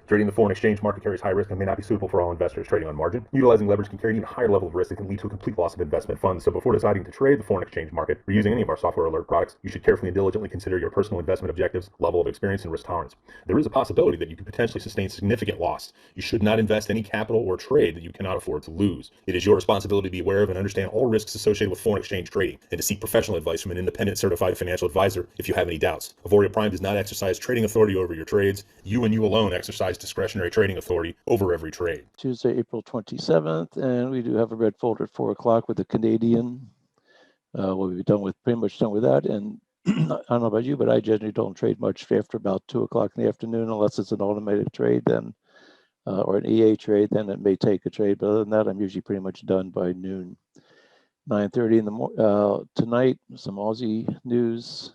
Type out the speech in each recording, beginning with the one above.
Trading the foreign exchange market carries high risk and may not be suitable for all investors. Trading on margin, utilizing leverage can carry an even higher level of risk that can lead to a complete loss of investment funds. So before deciding to trade the foreign exchange market or using any of our software alert products, you should carefully and diligently consider your personal investment objectives, level of experience, and risk tolerance. There is a possibility that you could potentially sustain significant loss. You should not invest any capital or trade that you cannot afford to lose. It is your responsibility to be aware of and understand all risks associated with foreign exchange trading and to seek professional advice from an independent certified financial advisor if you have any doubts. Auvoria Prime does not exercise trading authority over your trades. You and you alone exercise discretionary trading authority over every trade. Tuesday, April 27th, and we do have a red folder at 4 o'clock with the Canadian. We'll be pretty much done with that. And I don't know about you, but I generally don't trade much after about 2 o'clock in the afternoon, unless it's an automated trade, then or an EA trade, then it may take a trade. But other than that, I'm usually pretty much done by noon. 9:30 in the morning tonight. Some Aussie news.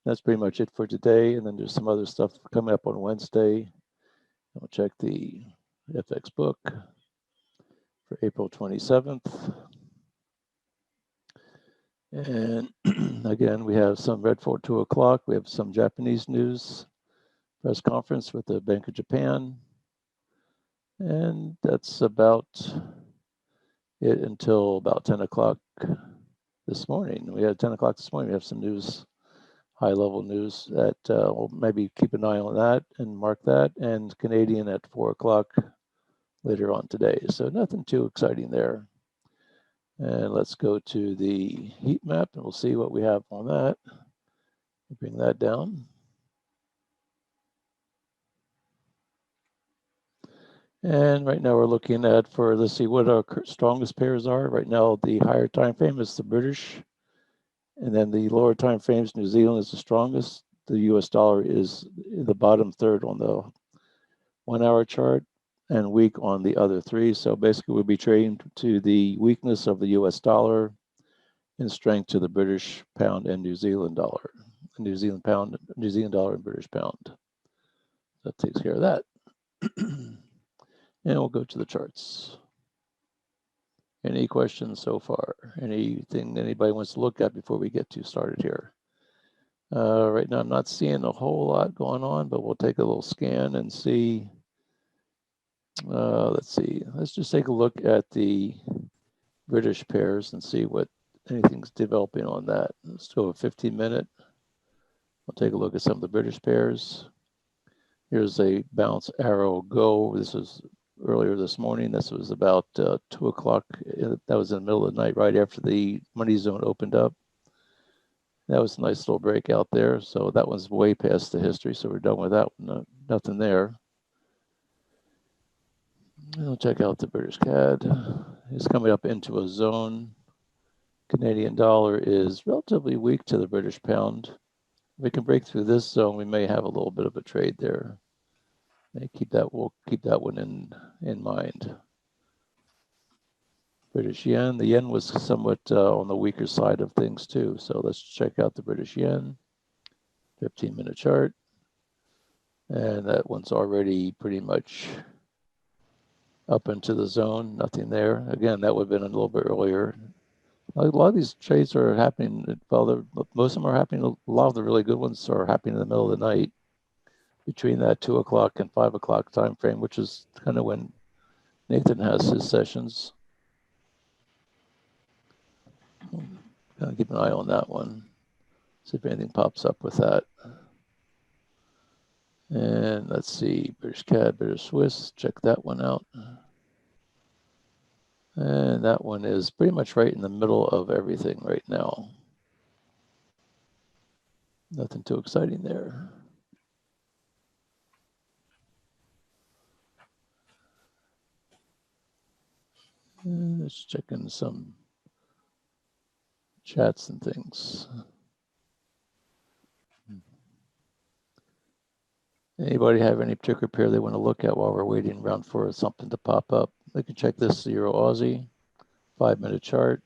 That's pretty much it for today. And then there's some other stuff coming up on Wednesday. I'll check the FX book for April 27th. And again, we have some red for 2 o'clock. We have some Japanese news press conference with the Bank of Japan. And that's about it until about 10 o'clock this morning. We had 10 o'clock this morning. We have some news, high-level news that we'll maybe keep an eye on that and mark that. And Canadian at 4 o'clock later on today. So nothing too exciting there. And let's go to the heat map and we'll see what we have on that. Bring that down. And right now we're looking at let's see what our strongest pairs are. Right now, the higher time frame is the British. And then the lower time frames, New Zealand is the strongest. The US dollar is in the bottom third on the 1 hour chart and weak on the other three. So basically we'll be trading to the weakness of the US dollar and strength to the British pound and New Zealand dollar. New Zealand pound, New Zealand dollar and British pound. That takes care of that. And we'll go to the charts. Any questions so far? Anything anybody wants to look at before we get started here? Right now I'm not seeing a whole lot going on, but we'll take a little scan and see. Let's see. Let's just take a look at the British pairs and see what anything's developing on that. Let's do a 15-minute. We'll take a look at some of the British pairs. Here's a bounce arrow go. This was earlier this morning. This was about 2 o'clock. That was in the middle of the night, right after the money zone opened up. That was a nice little breakout there. So that one's way past the history. So we're done with that one. Nothing there. We'll check out the British CAD. It's coming up into a zone. Canadian dollar is relatively weak to the British pound. If we can break through this zone, we may have a little bit of a trade there. We'll keep that one in mind. British yen. The yen was somewhat on the weaker side of things too. So let's check out the British yen. 15-minute chart. And that one's already pretty much up into the zone. Nothing there. Again, that would have been a little bit earlier. A lot of these trades are happening, well, most of them are happening, a lot of the really good ones are happening in the middle of the night between that 2 o'clock and 5 o'clock time frame, which is kind of when Nathan has his sessions. Kind of keep an eye on that one. See if anything pops up with that. And let's see, British CAD, British Swiss, check that one out. And that one is pretty much right in the middle of everything right now. Nothing too exciting there. And let's check in some chats and things. Anybody have any particular pair they want to look at while we're waiting around for something to pop up? They can check this Euro Aussie 5-minute chart.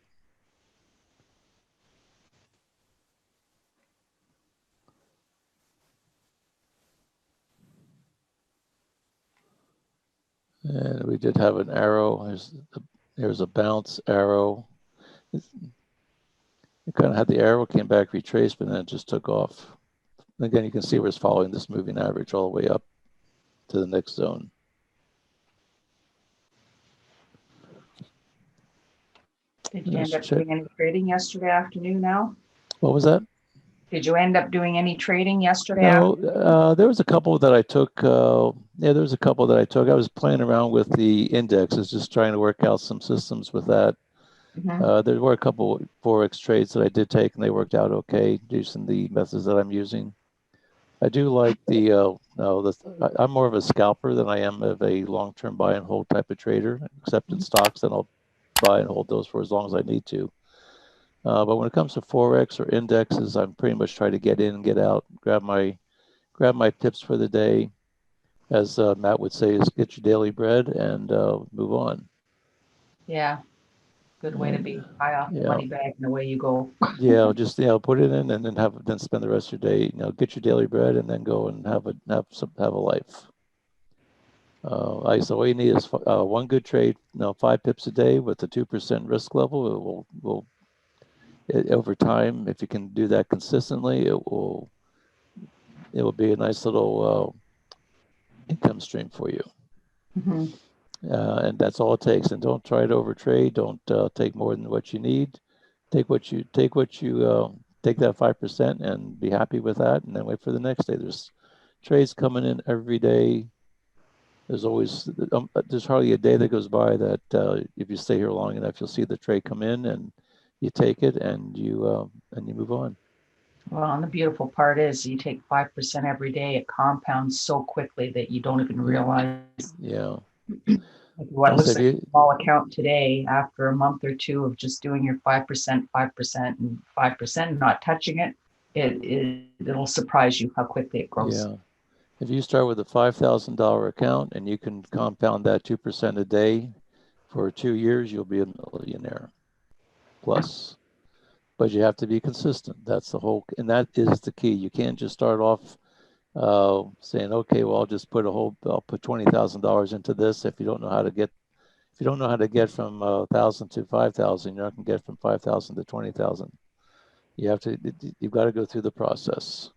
And we did have an arrow. There's a bounce arrow. It kind of had the arrow, came back, retraced, but then it just took off. Again, you can see where it's following this moving average all the way up to the next zone. Did you end up doing any trading yesterday afternoon now? What was that? Did you end up doing any trading yesterday No, afternoon? there was a couple that I took. Yeah, there was a couple that I took. I was playing around with the indexes, just trying to work out some systems with that. There were a couple Forex trades that I did take, and they worked out okay using the methods that I'm using. I do like I'm more of a scalper than I am of a long-term buy and hold type of trader, except in stocks, then I'll buy and hold those for as long as I need to. But when it comes to Forex or indexes, I'm pretty much trying to get in and get out, grab my pips for the day. As Matt would say, is get your daily bread and move on. Yeah, good way to be. High off the money bag and away you go. Yeah, just put it in and then spend the rest of your day. Get your daily bread and then go and have a life. So all you need is one good trade. 5 pips a day with a 2% risk level. Over time, if you can do that consistently, it will be a nice little income stream for you. And that's all it takes. And don't try to overtrade. Don't take more than what you need. Take that 5% and be happy with that, and then wait for the next day. There's trades coming in every day. There's hardly a day that goes by that if you stay here long enough, you'll see the trade come in and you take it and you move on. Well, and the beautiful part is you take 5% every day. It compounds so quickly that you don't even realize. Yeah. What looks like a small account today, after a month or two of just doing your 5%, 5%, and 5%, and not touching it, it'll surprise you how quickly it grows. Yeah. If you start with a $5,000 account and you can compound that 2% a day for 2 years, you'll be a millionaire plus. But you have to be consistent. That's the whole, and that is the key. You can't just start off saying, okay, well, I'll put $20,000 into this. If you don't know how to get from 1,000 to 5,000, you're not going to get from 5,000 to 20,000. You've got to go through the process.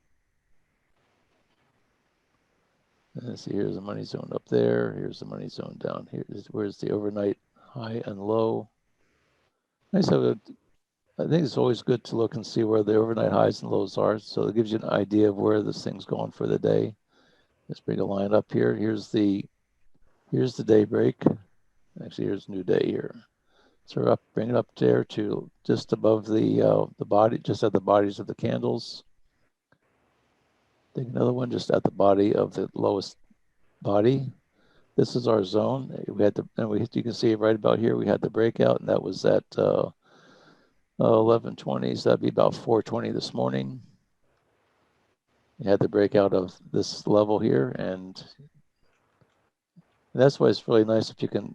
Let's see, here's the money zone up there. Here's the money zone down here. Where's the overnight high and low? I think it's always good to look and see where the overnight highs and lows are. So it gives you an idea of where this thing's going for the day. Let's bring a line up here. Here's the day break. Actually, here's new day here. So bring it up there to just above the body, just at the bodies of the candles. Take another one just at the body of the lowest body. This is our zone. You can see it right about here. We had the breakout, and that was at 11:20. So that'd be about 4:20 this morning. You had the breakout of this level here, and that's why it's really nice if you can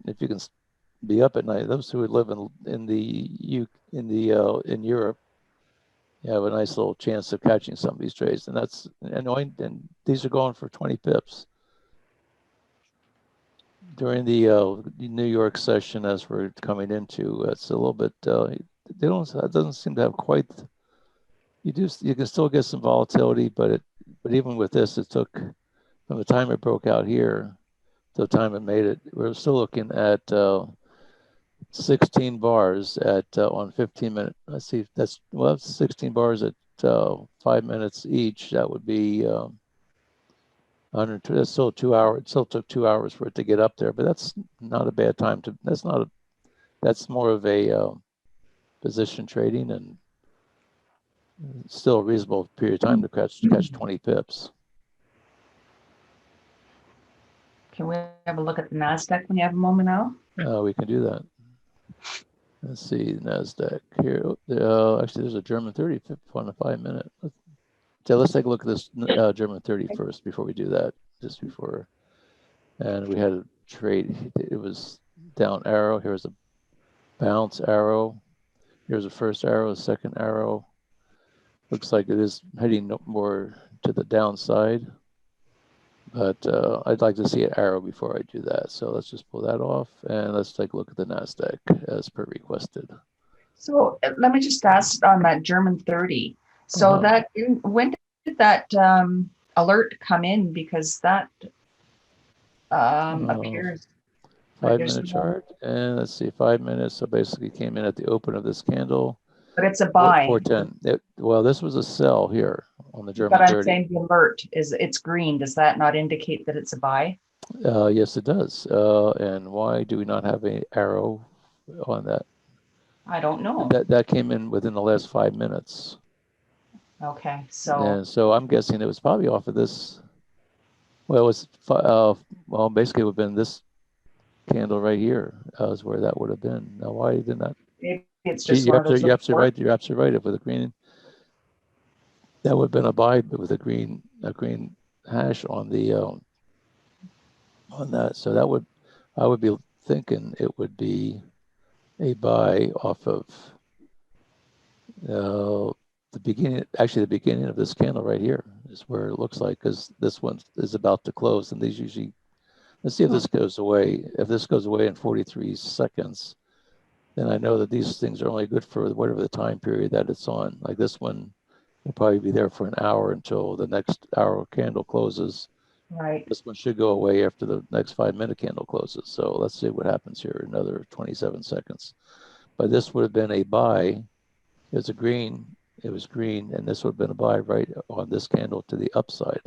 be up at night. Those who live in Europe, you have a nice little chance of catching some of these trades, and that's annoying. And these are going for 20 pips. During the New York session, as we're coming into, it's a little bit. It doesn't seem to have quite. You can still get some volatility, but even with this, it took from the time it broke out here to the time it made it. We're still looking at 16 bars on 15 minute. Let's see, that's 16 bars at 5 minutes each. That would be 100. That's still 2 hours. It still took 2 hours for it to get up there, but that's not a bad time to. That's more of a position trading, and still a reasonable period of time to catch 20 pips. Can we have a look at the NASDAQ when you have a moment now? We can do that. Let's see, NASDAQ here. Actually, there's a German 30 on a 5 minute. So let's take a look at this German 30 first before we do that. Just before, and we had a trade. It was down arrow. Here's a bounce arrow. Here's a first arrow, a second arrow. Looks like it is heading more to the downside, but I'd like to see an arrow before I do that. So let's just pull that off, and let's take a look at the NASDAQ as per requested. So let me just ask on that German 30. So when did that alert come in? Because that appears like 5 there's minute no, chart, and let's see, 5 minutes. So basically came in at the open of this candle. but it's a buy. 410. Well, this was a sell here on the German But I'm 30. saying the alert it's green. Does that not indicate that it's a buy? Yes, it does. And why do we not have an arrow on that? I don't know. That came in within the last 5 minutes. Okay, so And so I'm guessing it was probably off of this. Well, it was well, basically it would have been this candle right here is where that would have been. Now, why did not? maybe it's just one of those. You're absolutely right. You're absolutely right. If with a green, that would have been a buy, but with a green hash on the on that. So that would, I would be thinking it would be a buy off of the beginning. Actually, the beginning of this candle right here is where it looks like, because this one is about to close, and these usually. Let's see if this goes away. If this goes away in 43 seconds, then I know that these things are only good for whatever the time period that it's on. Like this one will probably be there for an hour until the next hour candle closes. Right. This one should go away after the next 5 minute candle closes. So let's see what happens here. Another 27 seconds. But this would have been a buy. It was green, and this would have been a buy right on this candle to the upside,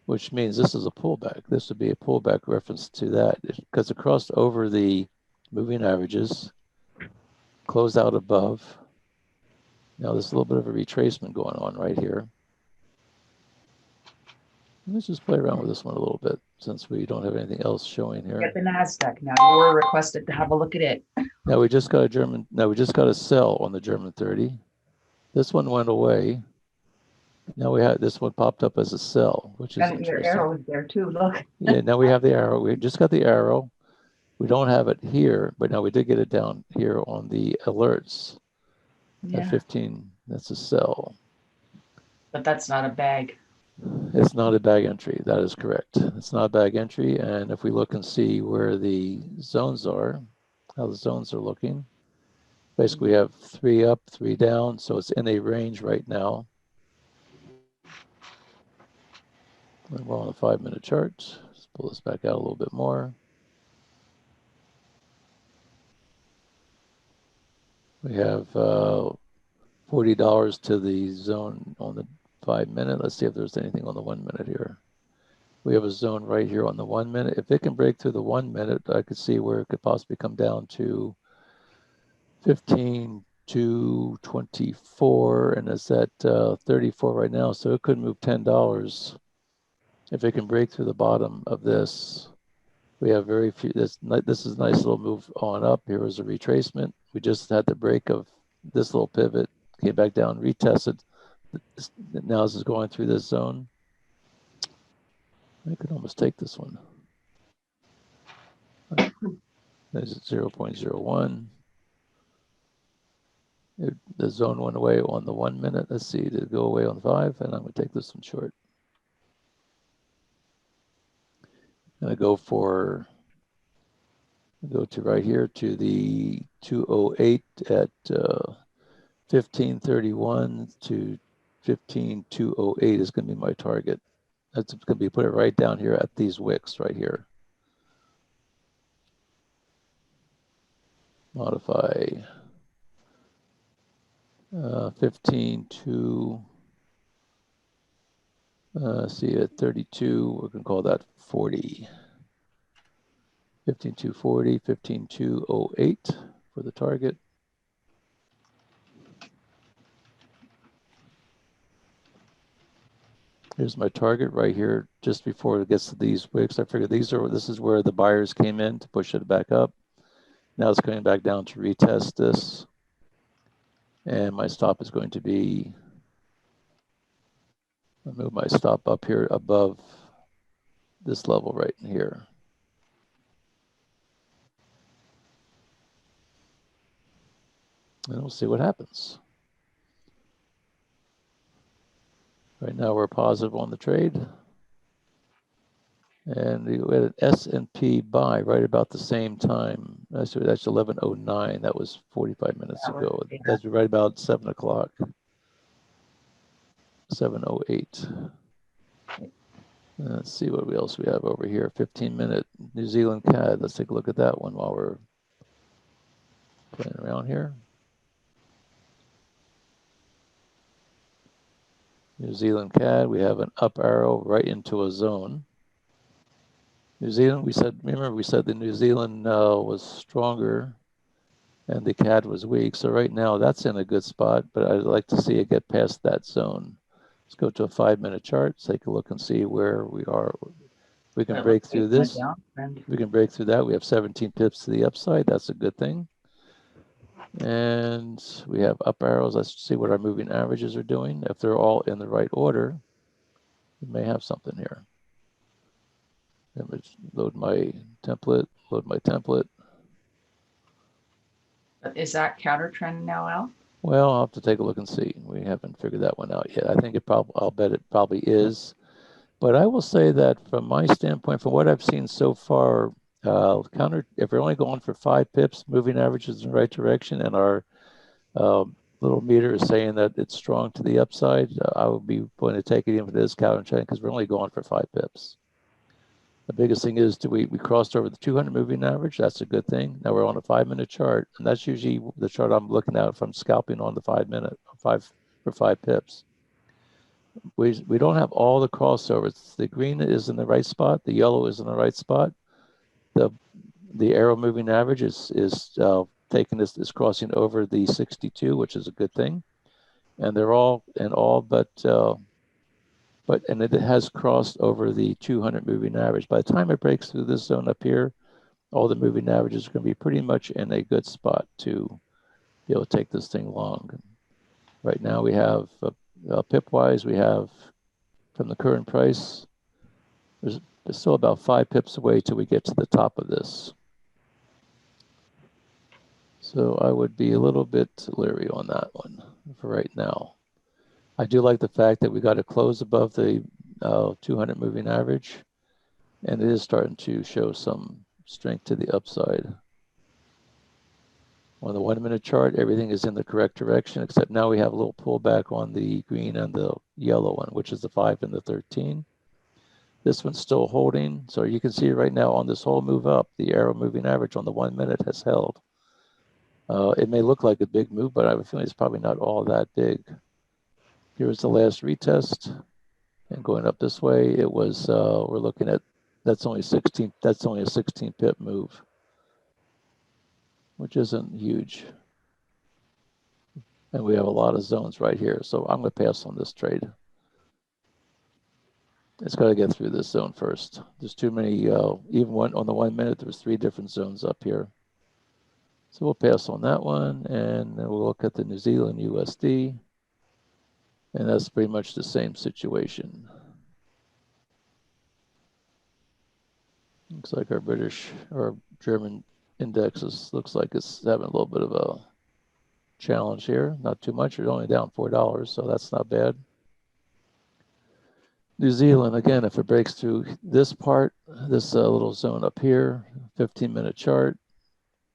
which means this is a pullback. This would be a pullback reference to that, because it crossed over the moving averages, closed out above. Now there's a little bit of a retracement going on right here. Let's just play around with this one a little bit, since we don't have anything else showing here. Get the NASDAQ now. You were requested to have a look at it. Now we just got a sell on the German 30. This one went away. Now we have this one popped up as a sell, which is And your interesting. arrow is there too. Look. Yeah, now we have the arrow. We just got the arrow. We don't have it here, but now we did get it down here on the alerts at 15. That's a sell. But that's not a bag. It's not a bag entry. That is correct. It's not a bag entry. And if we look and see where the zones are, how the zones are looking, basically we have 3 up, 3 down. So it's in a range right now. We're on the 5 minute chart. Let's pull this back out a little bit more. We have $40 to the zone on the 5 minute. Let's see if there's anything on the 1 minute here. We have a zone right here on the 1 minute. If it can break through the 1 minute, I could see where it could possibly come down to 15 to 24, and it's at 34 right now. So it could move $10 if it can break through the bottom of this. We have very few. This is a nice little move on up. Here was a retracement. We just had the break of this little pivot, came back down, retested. Now this is going through this zone. I could almost take this one. There's 0.01. The zone went away on the 1 minute. Let's see, did it go away on 5? And I'm going to take this one short. I'm going to go to right here to the 208 at 1531 to 15208 is going to be my target. That's going to be put it right down here at these wicks right here. Modify 15 to see at 32. We're going to call that 40. 15240, 15208 for the target. Here's my target right here, just before it gets to these wicks. I figured this is where the buyers came in to push it back up. Now it's coming back down to retest this. And my stop is going to be, I'll move my stop up here above this level right in here. And we'll see what happens. Right now we're positive on the trade. And we had an S&P buy right about the same time That's 11:09. That was 45 minutes ago. Yeah. That's right about 7 o'clock. 7:08. Let's see what else we have over here. 15-minute New Zealand CAD. Let's take a look at that one while we're playing around here. New Zealand CAD, we have an up arrow right into a zone. New Zealand, remember we said the New Zealand was stronger and the CAD was weak. So right now that's in a good spot, but I'd like to see it get past that zone. Let's go to a 5-minute chart, take a look and see where we are. We can break through this. We can break through that. We have 17 pips to the upside. That's a good thing. And we have up arrows. Let's see what our moving averages are doing. If they're all in the right order, we may have something here. Let me load my template, Is that counter trend now, Al? Well, I'll have to take a look and see. We haven't figured that one out yet. I think I'll bet it probably is. But I will say that from my standpoint, from what I've seen so far, if we're only going for 5 pips, moving averages in the right direction, and our little meter is saying that it's strong to the upside, I would be willing to take it even if it is counter trend because we're only going for 5 pips. The biggest thing is we crossed over the 200 moving average. That's a good thing. Now we're on a 5-minute chart, and that's usually the chart I'm looking at if I'm scalping on the 5-minute, 5 pips. We don't have all the crossovers. The green is in the right spot. The yellow is in the right spot. The arrow moving average is crossing over the 62, which is a good thing. And they're all and it has crossed over the 200 moving average. By the time it breaks through this zone up here, all the moving averages are going to be pretty much in a good spot to be able to take this thing long. Right now we have pip-wise, we have from the current price, there's still about 5 pips away till we get to the top of this. So I would be a little bit leery on that one for right now. I do like the fact that we got to close above the 200 moving average, and it is starting to show some strength to the upside. On the 1-minute chart, everything is in the correct direction, except now we have a little pullback on the green and the yellow one, which is the 5 and the 13. This one's still holding. So you can see right now on this whole move up, the arrow moving average on the 1 minute has held. It may look like a big move, but I have a feeling it's probably not all that big. Here's the last retest. And going up this way, it was, we're looking at, that's only a 16 pip move, which isn't huge. And we have a lot of zones right here. So I'm going to pass on this trade. It's got to get through this zone first. There's too many, even on the 1 minute, there's 3 different zones up here. So we'll pass on that one, and then we'll look at the New Zealand USD, and that's pretty much the same situation. Looks like our British or German indexes looks like it's having a little bit of a challenge here. Not too much. It's only down $4, so that's not bad. New Zealand, again, if it breaks through this part, this little zone up here, 15-minute chart,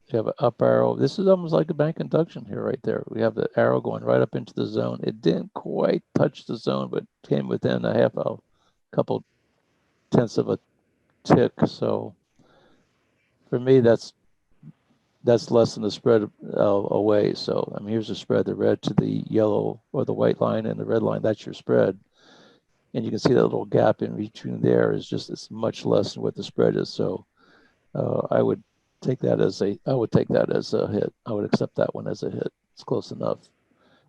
you have an up arrow. This is almost like a bank induction here right there. We have the arrow going right up into the zone. It didn't quite touch the zone, but came within a couple tenths of a tick. So for me, that's less than the spread away. So I mean, here's the spread, the red to the yellow or the white line and the red line, that's your spread. And you can see that little gap in between there is just, it's much less than what the spread is. So I would take that as a hit. I would accept that one as a hit. It's close enough.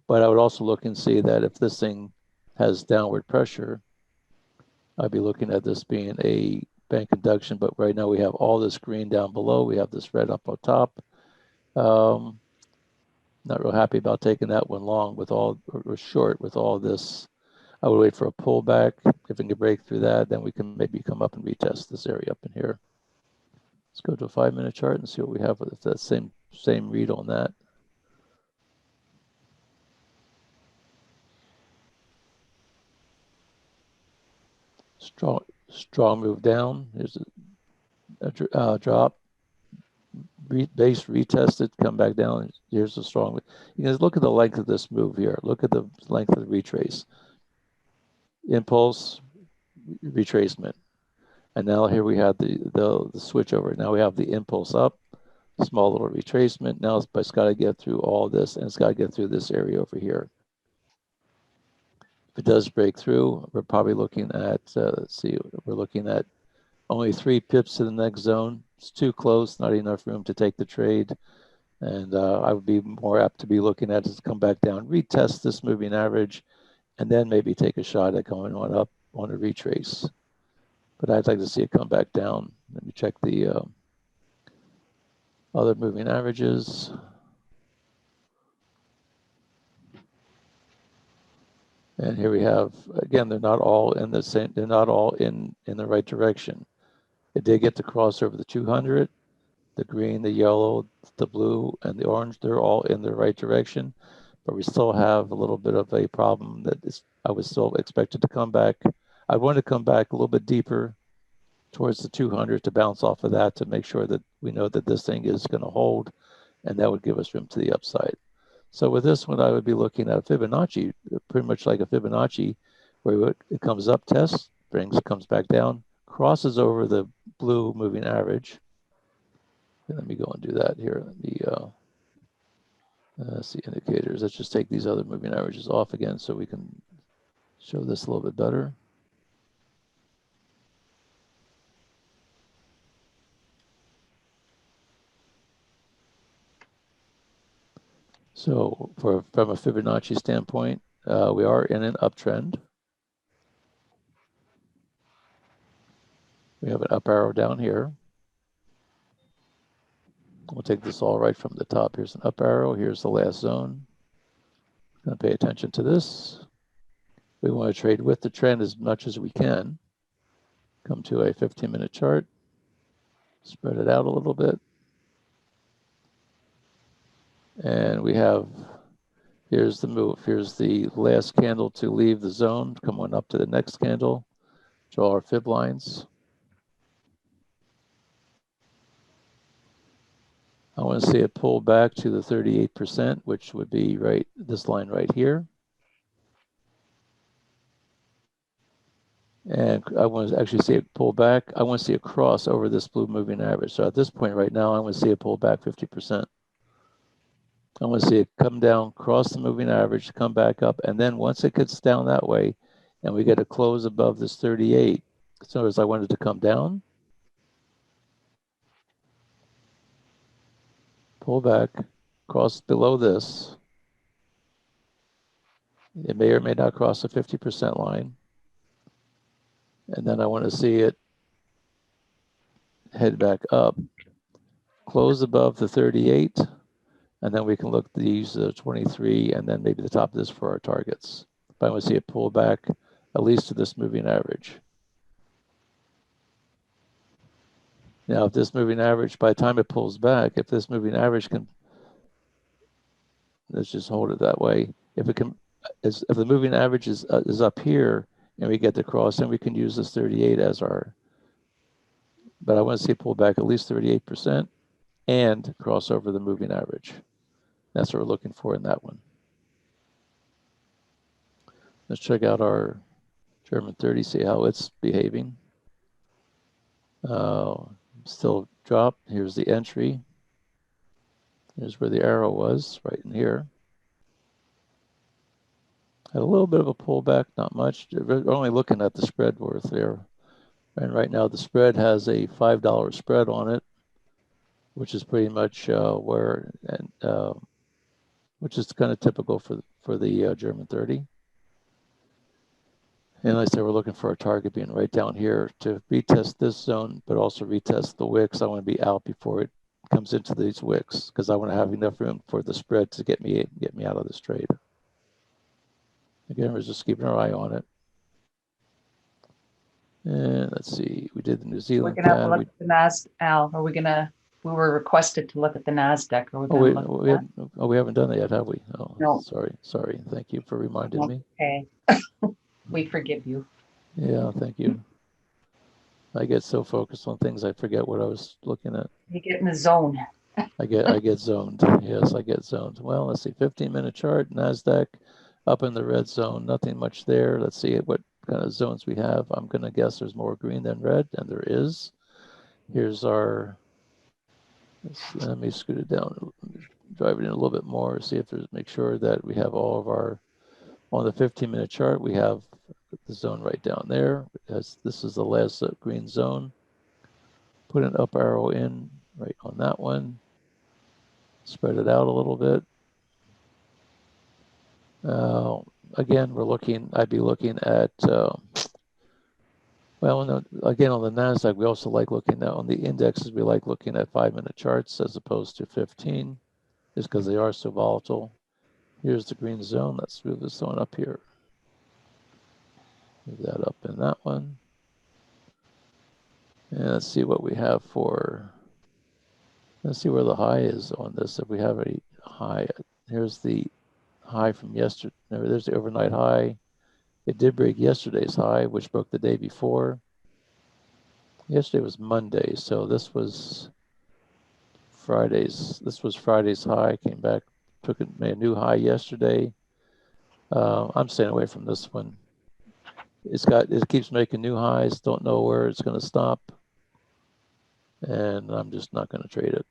But I would also look and see that if this thing has downward pressure, I'd be looking at this being a bank induction. But right now we have all this green down below. We have this red up on top. Not real happy about taking that one long or short with all this. I would wait for a pullback. If we can break through that, then we can maybe come up and retest this area up in here. Let's go to a 5-minute chart and see what we have with that same read on that. Strong move down. Here's a drop. base retested, come back down. Here's the strong. You guys look at the length of this move here. Look at the length of the retrace. Impulse, retracement. And now here we have the switch over. Now we have the impulse up, small little retracement. Now it's got to get through all this, and it's got to get through this area over here. If it does break through, we're probably looking at, let's see, we're looking at only 3 pips to the next zone. It's too close, not enough room to take the trade. And I would be more apt to be looking at is come back down, retest this moving average, and then maybe take a shot at going on up on a retrace. But I'd like to see it come back down. Let me check the other moving averages. And here we have, again, they're not all in the same, they're not all in the right direction. It did get to cross over the 200, the green, the yellow, the blue, and the orange, they're all in the right direction, but we still have a little bit of a problem that is, I was still expected to come back. I want to come back a little bit deeper towards the 200 to bounce off of that to make sure that we know that this thing is going to hold, and that would give us room to the upside. So with this one, I would be looking at Fibonacci, pretty much like a Fibonacci, where it comes up, tests, comes back down, crosses over the blue moving average. Let me go and do that here. Let's see, indicators. Let's just take these other moving averages off again so we can show this a little bit better. So from a Fibonacci standpoint, we are in an uptrend. We have an up arrow down here. We'll take this all right from the top. Here's an up arrow. Here's the last zone. Going to pay attention to this. We want to trade with the trend as much as we can. Come to a 15-minute chart. Spread it out a little bit. And we have, here's the move. Here's the last candle to leave the zone. Come on up to the next candle. Draw our fib lines. I want to see it pull back to the 38%, which would be right, this line right here. And I want to actually see it pull back. I want to see it cross over this blue moving average. So at this point right now, I want to see it pull back 50%. I want to see it come down, cross the moving average, come back up. And then once it gets down that way, and we get a close above this 38, so as I wanted to come down, pull back, cross below this. It may or may not cross the 50% line. And then I want to see it head back up, close above the 38, and then we can look at these 23 and then maybe the top of this for our targets. But I want to see it pull back at least to this moving average. Now, if this moving average, by the time it pulls back, if this moving average can, let's just hold it that way. If it can, if the moving average is up here and we get the cross, then we can use this 38 as our, but I want to see it pull back at least 38% and cross over the moving average. That's what we're looking for in that one. Let's check out our German 30, see how it's behaving. Still drop. Here's the entry. Here's where the arrow was, right in here. Had a little bit of a pullback, not much. We're only looking at the spread worth there. And right now the spread has a $5 spread on it, which is pretty much where, and which is kind of typical for the German 30. And like I said, we're looking for a target being right down here to retest this zone, but also retest the wicks. I want to be out before it comes into these wicks because I want to have enough room for the spread to get me out of this trade. Again, we're just keeping our eye on it. And let's see, we did the New Zealand. We're gonna have to look at the NASDAQ. Al, are we gonna? We were requested to look at the NASDAQ. Are we gonna look at that? We haven't done that yet, have we? Oh, no. Sorry. Thank you for reminding me. Okay. We forgive you. Yeah, thank you. I get so focused on things I forget what I was looking at. You get in the zone. I get zoned. Yes, I get zoned. Well, let's see, 15-minute chart, NASDAQ up in the red zone, nothing much there. Let's see what kind of zones we have. I'm going to guess there's more green than red, and there is. Here's our, let me scoot it down, drive it in a little bit more, see if there's, make sure that we have all of our, on the 15-minute chart, we have the zone right down there. As this is the last green zone. Put an up arrow in right on that one. Spread it out a little bit. Again, I'd be looking at, well, no, again, on the NASDAQ, we also like looking at, on the indexes, we like looking at 5-minute charts as opposed to 15, just because they are so volatile. Here's the green zone. Let's move this one up here. Move that up in that one. And let's see what we have for, let's see where the high is on this. If we have a high, here's the high from yesterday. There's the overnight high. It did break yesterday's high, which broke the day before. Yesterday was Monday, so this was Friday's. This was Friday's high. Came back, made a new high yesterday. I'm staying away from this one. It keeps making new highs. Don't know where it's going to stop, and I'm just not going to trade it.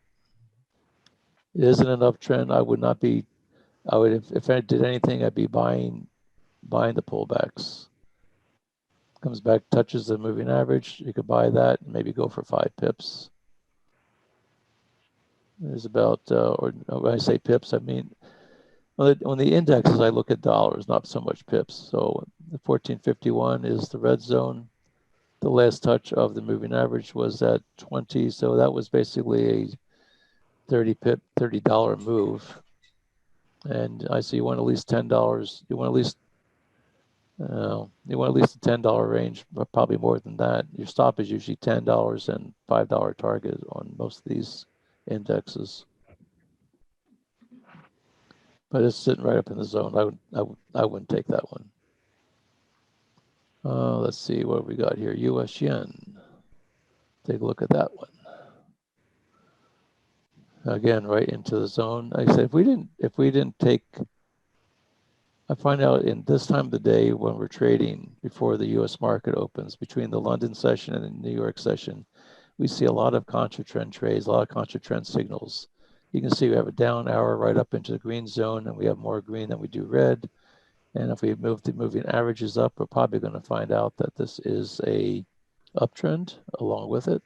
It isn't an uptrend. I would not be. I would, if I did anything, I'd be buying the pullbacks. Comes back, touches the moving average. You could buy that and maybe go for 5 pips. There's about, or when I say pips, I mean, on the indexes, I look at dollars, not so much pips. So the 1451 is the red zone. The last touch of the moving average was at 20. So that was basically a $30 move. And I see you want at least $10. You want at least the $10 range, but probably more than that. Your stop is usually $10 and $5 target on most of these indexes. But it's sitting right up in the zone. I wouldn't take that one. Let's see what we got here. U.S. yen. Take a look at that one. Again, right into the zone. Like I said, if we didn't take, I find out in this time of the day when we're trading before the U.S. market opens, between the London session and the New York session, we see a lot of contra-trend trades, a lot of contra-trend signals. You can see we have a down arrow right up into the green zone, and we have more green than we do red. And if we move the moving averages up, we're probably going to find out that this is a uptrend along with it.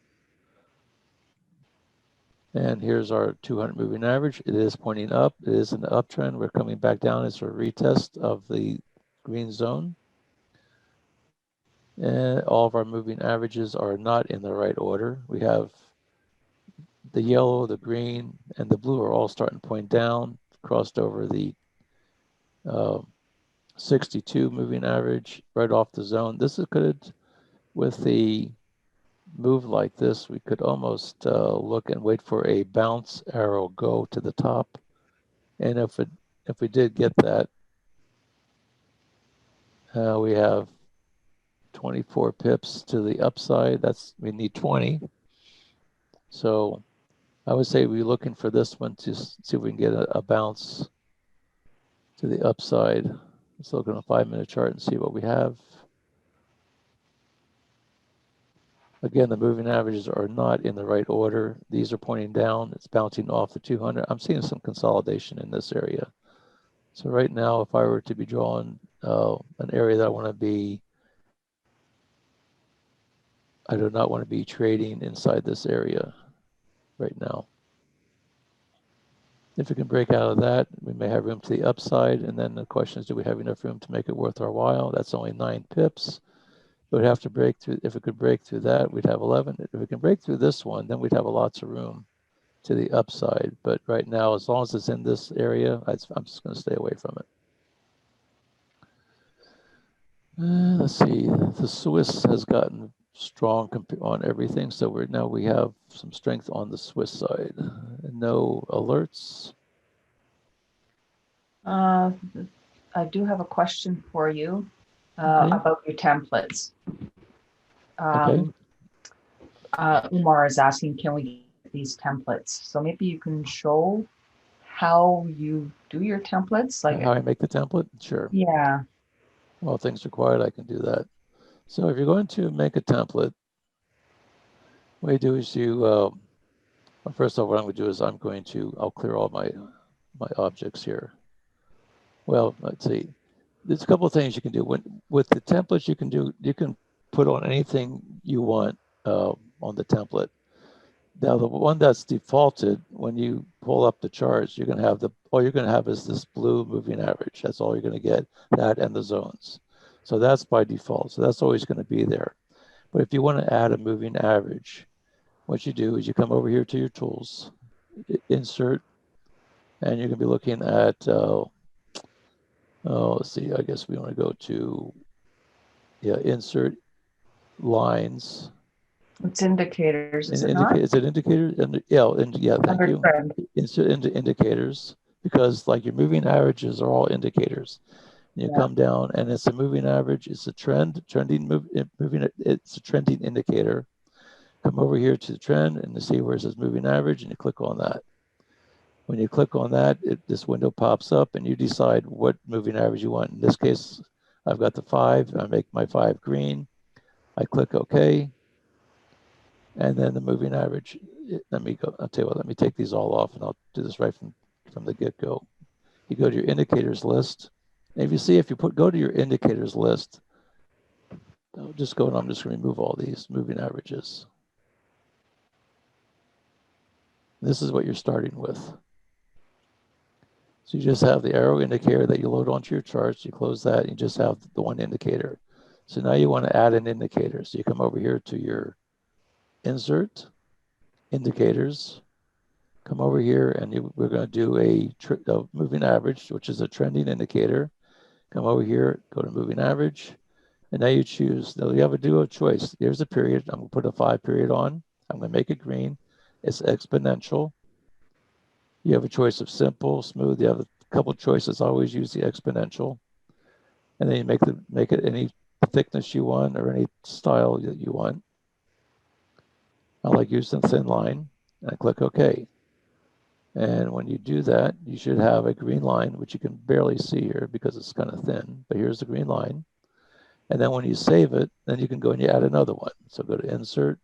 And here's our 200 moving average. It is pointing up. It is an uptrend. We're coming back down as a retest of the green zone. And all of our moving averages are not in the right order. We have the yellow, the green, and the blue are all starting to point down, crossed over the 62 moving average right off the zone. This is good. With the move like this, we could almost look and wait for a bounce arrow go to the top. And if we did get that, we have 24 pips to the upside. We need 20. So I would say we're looking for this one to see if we can get a bounce to the upside. Let's look at a 5-minute chart and see what we have. Again, the moving averages are not in the right order. These are pointing down. It's bouncing off the 200. I'm seeing some consolidation in this area. So right now, if I were to be drawing an area that I want to be, I do not want to be trading inside this area right now. If we can break out of that, we may have room to the upside. And then the question is, do we have enough room to make it worth our while? That's only 9 pips. It would have to break through. If it could break through that, we'd have 11. If we can break through this one, then we'd have lots of room to the upside. But right now, as long as it's in this area, I'm just going to stay away from it. Let's see. The Swiss has gotten strong on everything, so we have some strength on the Swiss side. No alerts. I do have a question for you about your templates. Okay. Umar is asking, can we get these templates? So maybe you can show how you do your templates. Like how I make the template? Sure. Yeah. Well, things required, I can do that. So if you're going to make a template, what you do is well, first of all, what I'm going to do is I'll clear all my objects here. Well, let's see. There's a couple of things you can do. With the templates, you can put on anything you want on the template. Now, the one that's defaulted, when you pull up the charts, you're going to have all you're going to have is this blue moving average. That's all you're going to get, that and the zones. So that's by default. So that's always going to be there. But if you want to add a moving average, what you do is you come over here to your tools, insert, and you're going to be looking at, let's see, I guess we want to go to, insert lines. It's indicators, is it not? Is it indicators? Yeah, thank you. Trend. Insert into indicators, because like your moving averages are all indicators. And you come down and it's a moving average. It's a it's a trending indicator. Come over here to the trend and you see where it says moving average and you click on that. When you click on that, this window pops up and you decide what moving average you want. In this case, I've got the 5. I make my 5 green. I click OK. And then the moving average, I'll tell you what, let me take these all off and I'll do this right from the get-go. You go to your indicators list. And if you go to your indicators list, I'm just going to remove all these moving averages. This is what you're starting with. So you just have the arrow indicator that you load onto your charts. You close that, and you just have the one indicator. So now you want to add an indicator. So you come over here to your insert, indicators, come over here, and we're going to do a moving average, which is a trending indicator. Come over here, go to moving average, and now you choose. Now you have a duo choice. Here's a period. I'm going to put a 5 period on. I'm going to make it green. It's exponential. You have a choice of simple, smooth. You have a couple of choices. Always use the exponential, and then you make it any thickness you want or any style that you want. I like using thin line. And I click OK. And when you do that, you should have a green line, which you can barely see here because it's kind of thin. But here's the green line. And then when you save it, then you can go and you add another one. So go to Insert,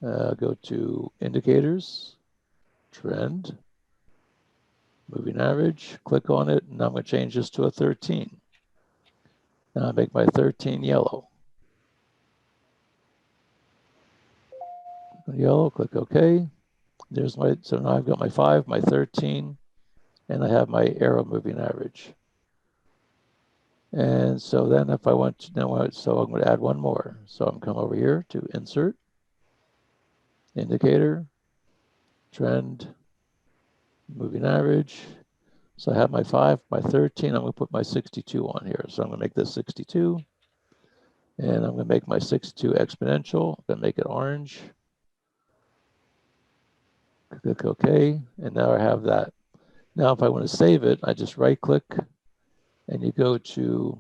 go to Indicators, Trend, Moving Average, click on it, and I'm going to change this to a 13. Now I make my 13 yellow. Yellow, click OK. So now I've got my 5, my 13, and I have my arrow moving average. And so then if I want to, so I'm going to add one more. So I'm going to come over here to Insert, Indicator, Trend, Moving Average. So I have my 5, my 13. I'm going to put my 62 on here. So I'm going to make this 62. And I'm going to make my 62 exponential. I'm going to make it orange. Click OK. And now I have that. Now if I want to save it, I just right click and you go to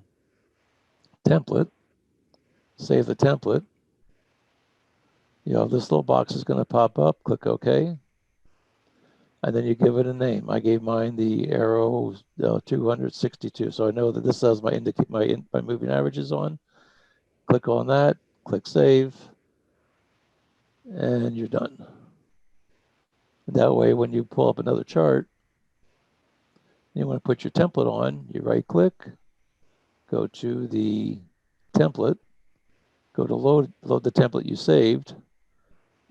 Template, save the template. This little box is going to pop up. Click OK. And then you give it a name. I gave mine the arrow 262. So I know that this has my moving averages on. Click on that, click Save, and you're done. And that way, when you pull up another chart, you want to put your template on, you right click, go to the template, go to load the template you saved,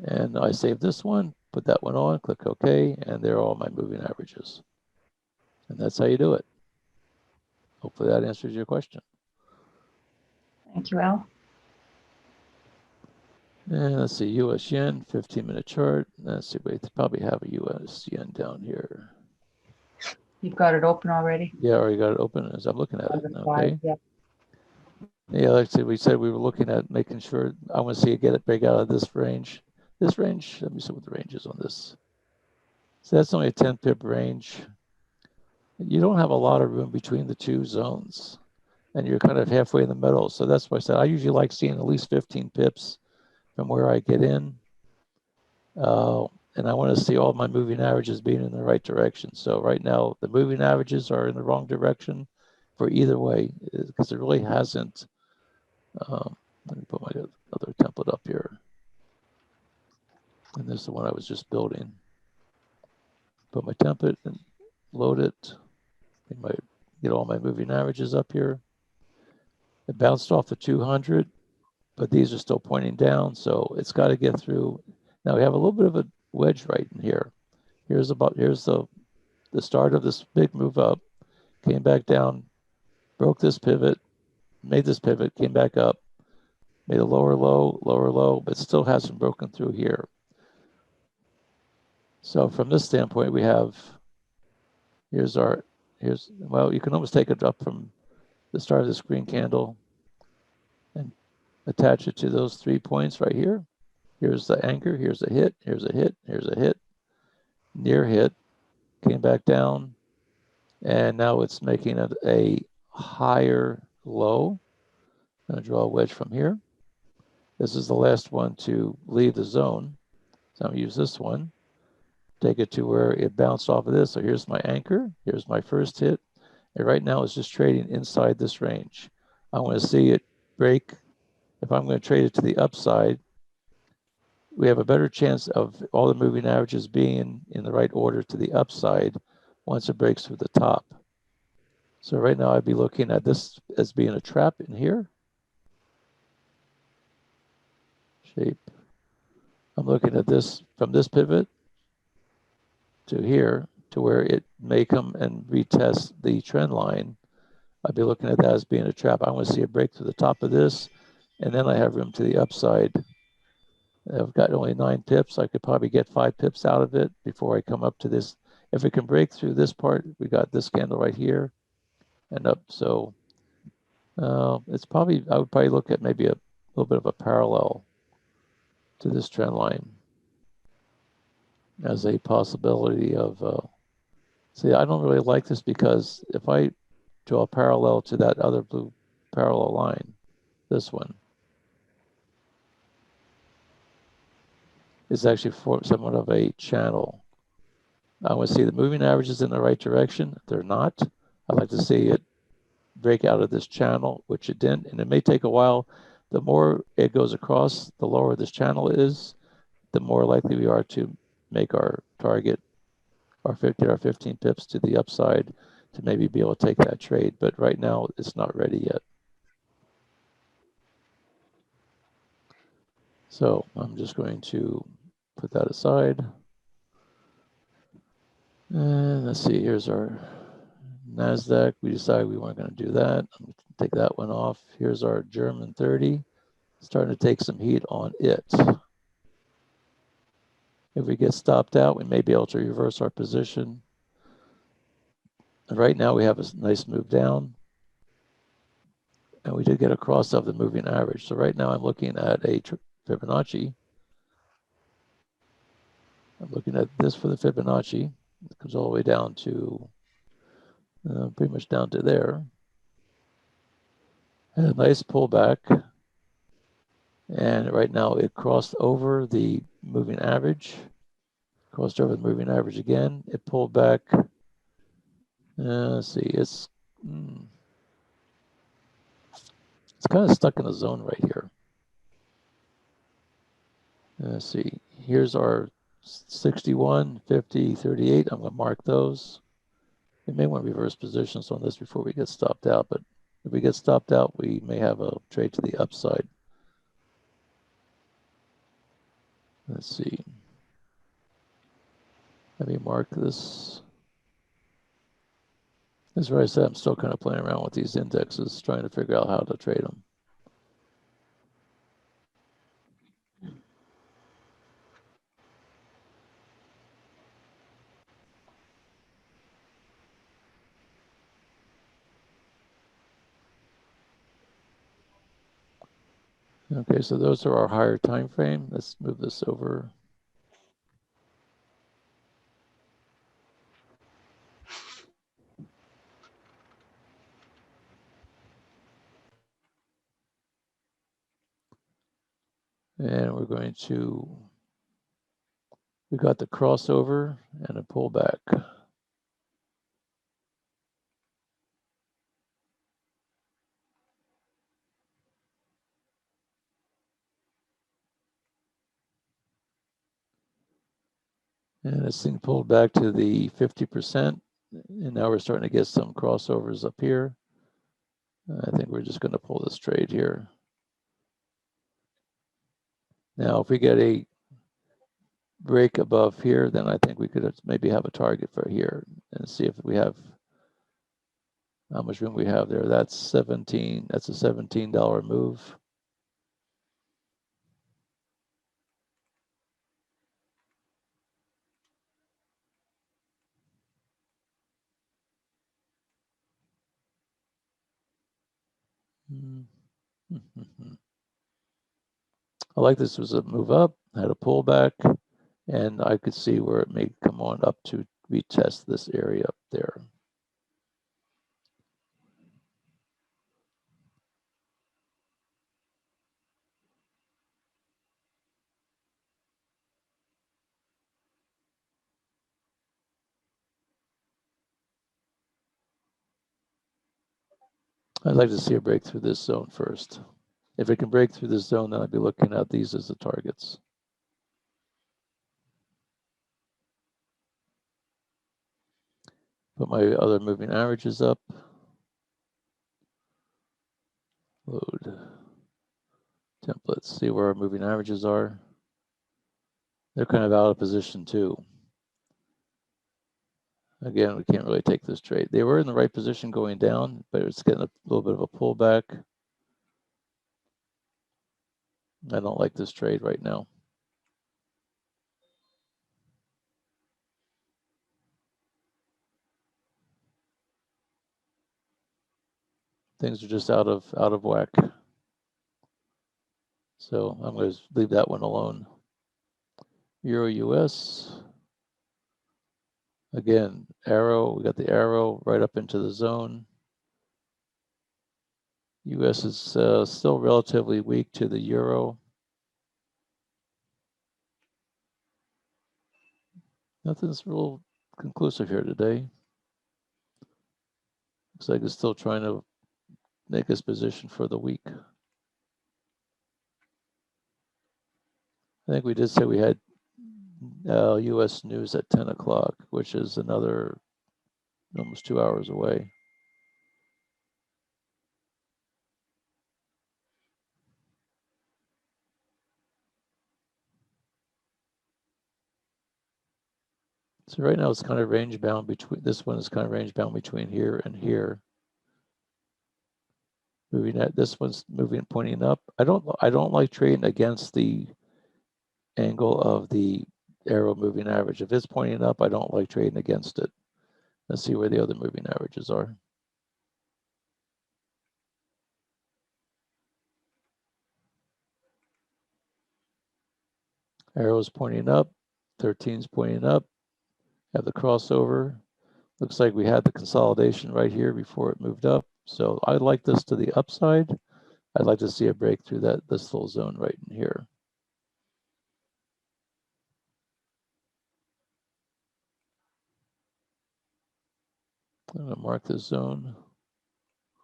and I saved this one, put that one on, click OK, and there are all my moving averages. And that's how you do it. Hopefully that answers your question. Thank you, Al. And let's see, US yen, 15-minute chart. Let's see, wait, they probably have a US yen down here. You've got it open already? Yeah, I already got it open as I'm looking at it. Okay. Yeah. Yeah, like I said, we said we were looking at making sure, I want to see it get it break out of this range. This range, let me see what the range is on this. So that's only a 10 pip range. You don't have a lot of room between the two zones, and you're kind of halfway in the middle. So that's why I said I usually like seeing at least 15 pips from where I get in. And I want to see all my moving averages being in the right direction. So right now, the moving averages are in the wrong direction for either way, because it really hasn't. Let me put my other template up here. And this is the one I was just building. Put my template and load it. Get all my moving averages up here. It bounced off the 200, but these are still pointing down, so it's got to get through. Now we have a little bit of a wedge right in here. Here's the start of this big move up, came back down, broke this pivot, made this pivot, came back up, made a lower low, but still hasn't broken through here. So from this standpoint, we have, well, you can almost take it up from the start of this green candle and attach it to those 3 points right here. Here's the anchor, here's a hit, here's a hit, here's a hit, near hit, came back down, and now it's making it a higher low. I'm going to draw a wedge from here. This is the last one to leave the zone. So I'm going to use this one, take it to where it bounced off of this. So here's my anchor, here's my first hit, and right now it's just trading inside this range. I want to see it break. If I'm going to trade it to the upside, we have a better chance of all the moving averages being in the right order to the upside once it breaks through the top. So right now I'd be looking at this as being a trap in here. Shape. I'm looking at this from this pivot to here to where it may come and retest the trend line. I'd be looking at that as being a trap. I want to see it break through the top of this, and then I have room to the upside. I've got only 9 pips. I could probably get 5 pips out of it before I come up to this. If it can break through this part, we got this candle right here and up. So it's probably, I would probably look at maybe a little bit of a parallel to this trend line as a possibility of, see, I don't really like this because if I draw a parallel to that other blue parallel line, this one, is actually somewhat of a channel. I want to see the moving averages in the right direction. If they're not, I'd like to see it break out of this channel, which it didn't, and it may take a while. The more it goes across, the lower this channel is, the more likely we are to make our target, our 15 pips to the upside to maybe be able to take that trade. But right now, it's not ready yet. So I'm just going to put that aside. And let's see, here's our NASDAQ. We decided we weren't going to do that. I'm going to take that one off. Here's our German 30. Starting to take some heat on it. If we get stopped out, we may be able to reverse our position. And right now we have a nice move down. And we did get a cross of the moving average. So right now I'm looking at a Fibonacci. I'm looking at this for the Fibonacci. It comes all the way down to, pretty much down to there. And a nice pullback. And right now it crossed over the moving average. Crossed over the moving average again. It pulled back. Let's see, it's kind of stuck in a zone right here. Let's see, here's our 61, 50, 38. I'm going to mark those. We may want to reverse positions on this before we get stopped out, but if we get stopped out, we may have a trade to the upside. Let's see. Let me mark this. As I said, I'm still kind of playing around with these indexes, trying to figure out how to trade them. Okay, so those are our higher time frame. Let's move this over. And we're going to, we got the crossover and a pullback. And this thing pulled back to the 50%. And now we're starting to get some crossovers up here. I think we're just going to pull this trade here. Now, if we get a break above here, then I think we could maybe have a target for here and see if we have how much room we have there. That's 17. That's a $17 move. I like this was a move up, had a pullback, and I could see where it may come on up to retest this area up there. I'd like to see a break through this zone first. If it can break through this zone, then I'd be looking at these as the targets. Put my other moving averages up. Load. Templates, see where our moving averages are. They're kind of out of position too. Again, we can't really take this trade. They were in the right position going down, but it's getting a little bit of a pullback. I don't like this trade right now. Things are just out of whack. So I'm going to leave that one alone. Euro US. Again, arrow, we got the arrow right up into the zone. US is still relatively weak to the euro. Nothing's real conclusive here today. Looks like it's still trying to make its position for the week. I think we did say we had US news at 10 o'clock, which is another almost 2 hours away. So right now it's kind of range bound between, this one is kind of range bound between here and here. Moving at, this one's moving, pointing up. I don't like trading against the angle of the arrow moving average. If it's pointing up, I don't like trading against it. Let's see where the other moving averages are. Arrow's pointing up, 13's pointing up, have the crossover. Looks like we had the consolidation right here before it moved up. So I like this to the upside. I'd like to see a break through this little zone right in here. I'm going to mark this zone.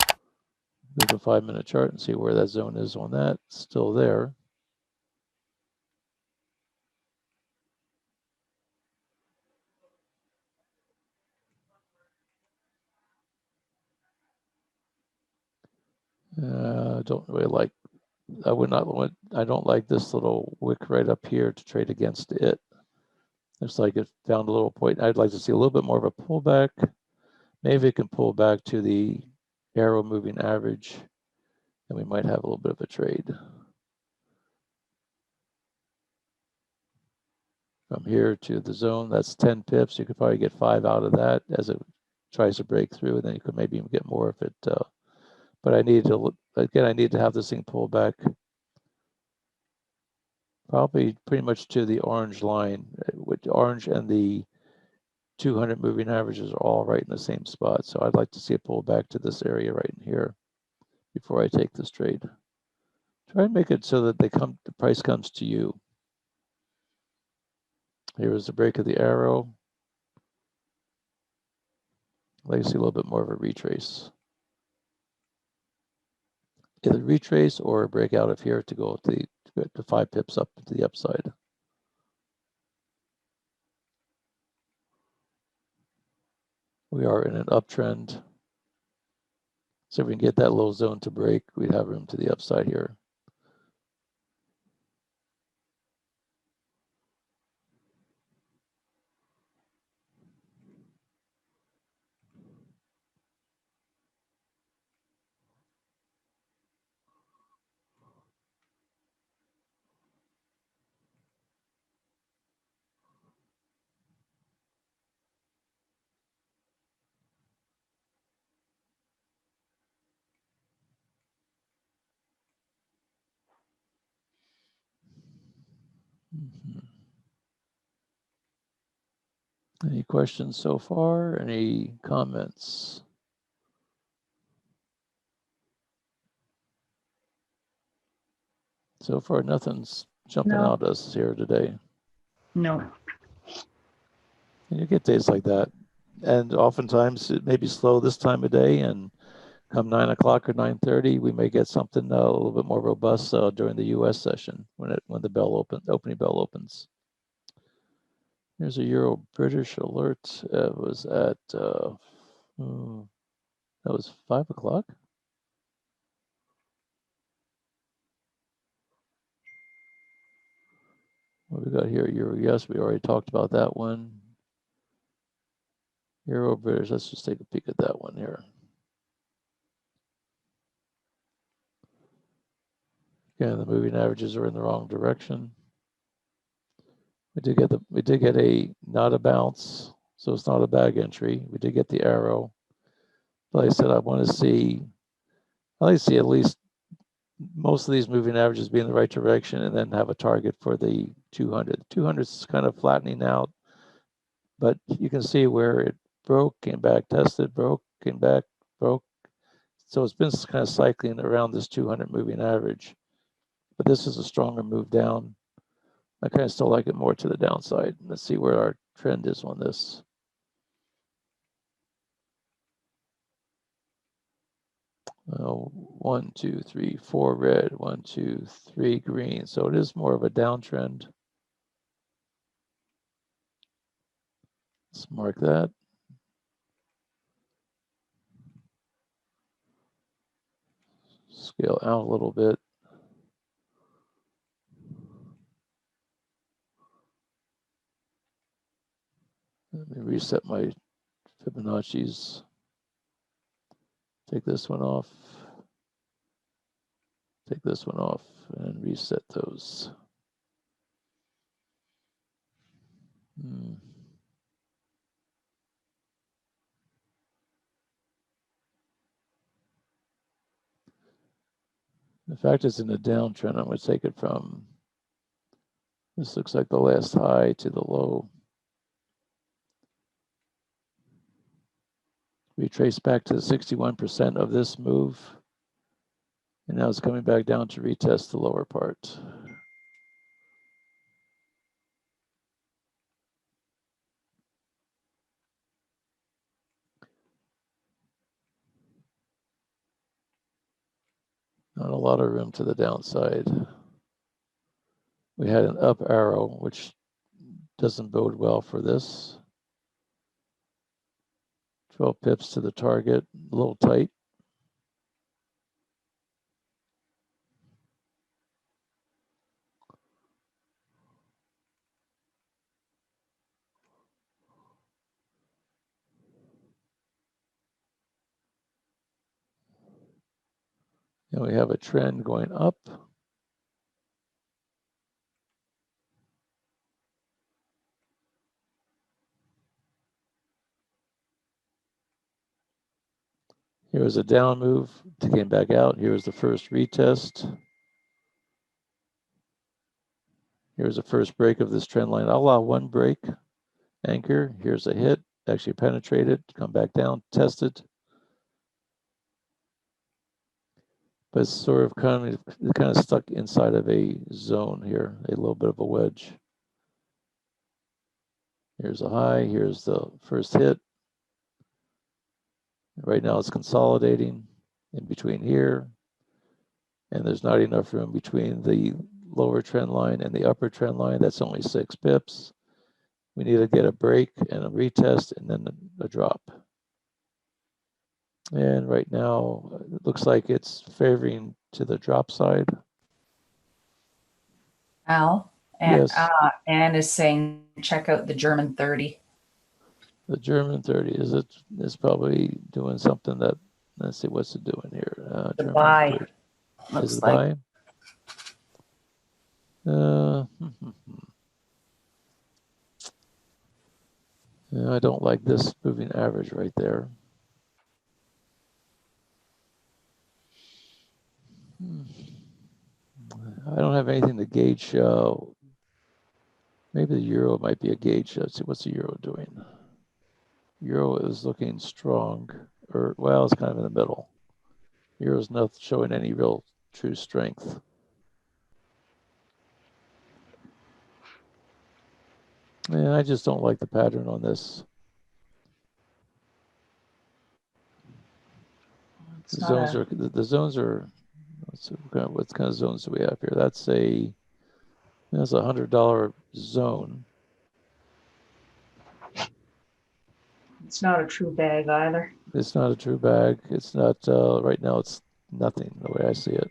Move the 5-minute chart and see where that zone is on that. Still there. Don't really like, I would not want, I don't like this little wick right up here to trade against it. Looks like it found a little point. I'd like to see a little bit more of a pullback. Maybe it can pull back to the arrow moving average and we might have a little bit of a trade. From here to the zone, that's 10 pips. You could probably get 5 out of that as it tries to break through, and then you could maybe even get more if it, but I need to look, again, I need to have this thing pull back probably pretty much to the orange line, with orange and the 200 moving averages are all right in the same spot. So I'd like to see it pull back to this area right in here before I take this trade. Try and make it so that the price comes to you. Here is the break of the arrow. I'd like to see a little bit more of a retrace. Either retrace or a break out of here to go to 5 pips up to the upside. We are in an uptrend. So if we can get that low zone to break, we'd have room to the upside here. Any questions so far? Any comments? So far, nothing's jumping out at us here today. No. And you get days like that. And oftentimes it may be slow this time of day, and come 9 o'clock or 9:30, we may get something a little bit more robust during the U.S. session when the opening bell opens. Here's a Euro British alert. It was at that was 5 o'clock. What we got here? Euro, yes, we already talked about that one. Euro British. Let's just take a peek at that one here. Again, the moving averages are in the wrong direction. We did get a not a bounce, so it's not a bag entry. We did get the arrow. But like I said, I like to see at least most of these moving averages be in the right direction and then have a target for the 200. 200 is kind of flattening out, but you can see where it broke, came back, tested, broke, came back, broke. So it's been kind of cycling around this 200 moving average. But this is a stronger move down. I kind of still like it more to the downside. Let's see where our trend is on this. One, two, three, 4 red, 1, 2, 3 green. So it is more of a downtrend. Let's mark that. Scale out a little bit. Let me reset my Fibonacci's. Take this one off. Take this one off and reset those. The fact it's in a downtrend, I'm going to take it from, this looks like the last high to the low. Retrace back to 61% of this move. And now it's coming back down to retest the lower part. Not a lot of room to the downside. We had an up arrow, which doesn't bode well for this. 12 pips to the target, a little tight. And we have a trend going up. Here was a down move, it came back out. Here was the first retest. Here's the first break of this trend line. I'll allow one break, anchor. Here's a hit, actually penetrated, come back down, tested. but it's sort of kind of stuck inside of a zone here, a little bit of a wedge. Here's a high, here's the first hit. Right now it's consolidating in between here, and there's not enough room between the lower trend line and the upper trend line. That's only 6 pips. We need to get a break and a retest and then a drop. And right now, it looks like it's favoring to the drop side. Al, Yes. Anne is saying check out the German 30. The German 30 is probably doing something that, let's see, what's it doing here? The German buy. 30. Looks Is it like. buy? I don't like this moving average right there. I don't have anything to gauge. Maybe the euro might be a gauge. Let's see, what's the euro doing? Euro is looking strong, or well, it's kind of in the middle. Euro's not showing any real true strength. And I just don't like the pattern on this. The zones are. Let's see, what kind of zones do we have here? That's a $100 zone. It's not a true bag either. It's not a true bag. It's not, right now it's nothing the way I see it.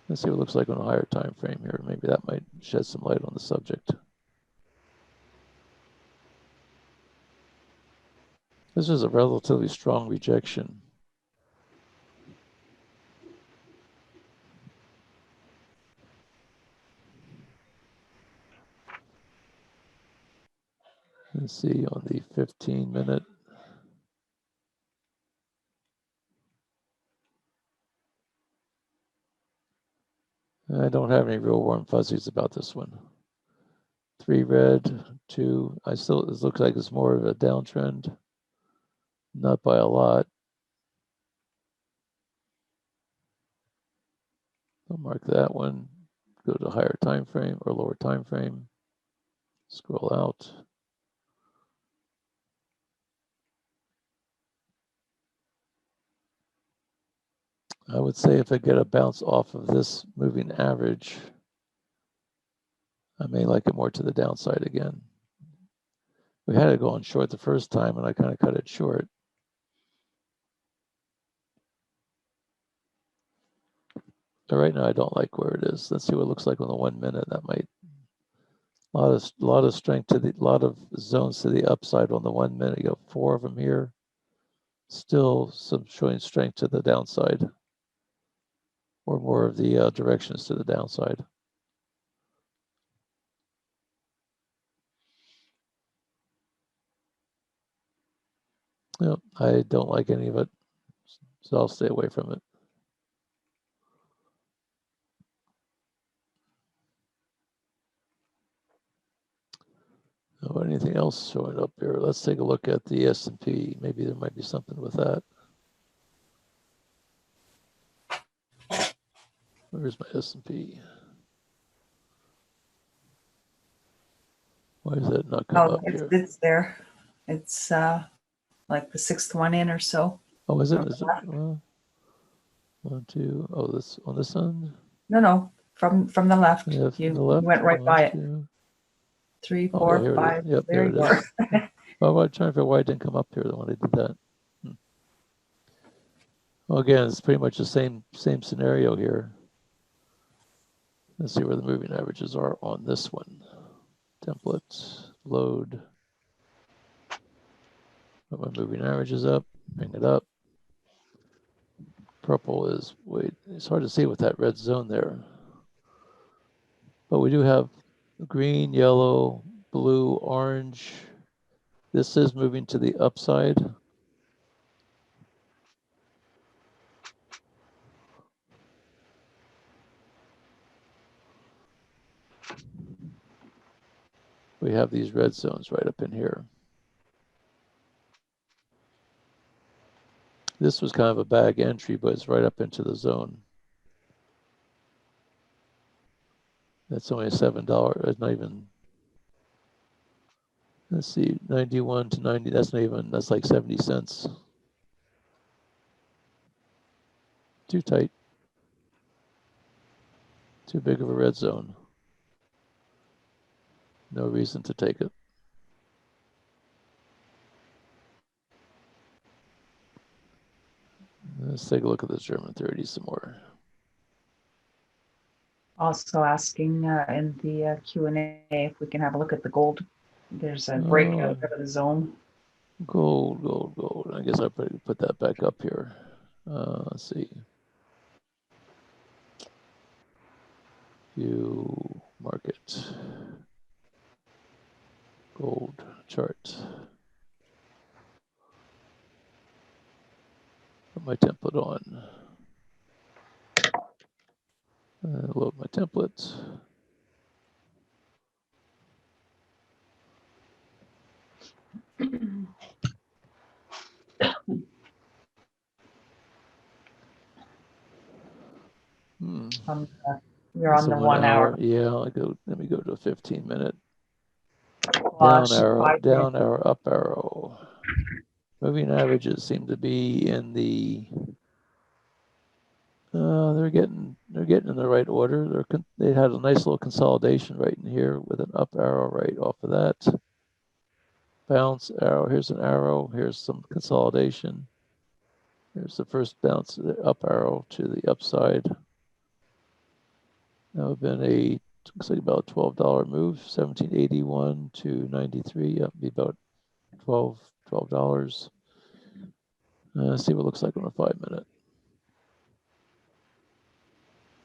Let's see what it looks like on a higher time frame here. Maybe that might shed some light on the subject. This is a relatively strong rejection. Let's see on the 15-minute. I don't have any real warm fuzzies about this one. 3 red, 2. It looks like it's more of a downtrend. Not by a lot. I'll mark that one. Go to higher time frame or lower time frame. Scroll out. I would say if I get a bounce off of this moving average, I may like it more to the downside again. We had it going short the first time and I kind of cut it short. But right now I don't like where it is. Let's see what it looks like on the 1 minute. That might, a lot of strength to the, lot of zones to the upside on the 1 minute. You got 4 of them here. Still some showing strength to the downside, or more of the directions to the downside. Yep, I don't like any of it, so I'll stay away from it. Oh, anything else showing up here? Let's take a look at the S&P. Maybe there might be something with that. Where's my S&P? Why does that not come up here? It's there. It's like the 6th one in or so. Oh, is it? Is it? Well, 1, 2. Oh, this on this end? No, from the left. Yeah, from You the left. went right 1, by it. 2. 3, Oh, 4, yeah, 5. Yep, there it is. Oh, I'm trying to figure out why it didn't come up here when I did that. Well, again, it's pretty much the same scenario here. Let's see where the moving averages are on this one. Template, load. Put my moving averages up, bring it up. Purple is, wait, it's hard to see with that red zone there. But we do have green, yellow, blue, orange. This is moving to the upside. We have these red zones right up in here. This was kind of a bag entry, but it's right up into the zone. That's only $7. It's not even, let's see, 91 to 90. That's not even, that's like 70 cents. Too tight. Too big of a red zone. No reason to take it. Let's take a look at this German 30 some more. Also asking in the Q&A if we can have a look at the gold. There's a breakout out of the zone. Gold. I guess I'll probably put that back up here. Let's see. View market. Gold chart. Put my template on. Load my template. You're on the 1 hour. Yeah, let me go to a 15-minute. Watch Down arrow, up arrow. Moving averages seem to be in the they're getting in the right order. They had a nice little consolidation right in here with an up arrow right off of that. Bounce arrow, here's an arrow, here's some consolidation. Here's the first bounce, the up arrow to the upside. That would have been looks like about a $12 move, 1781 to 93. Yep, be about $12. See what it looks like on a 5-minute.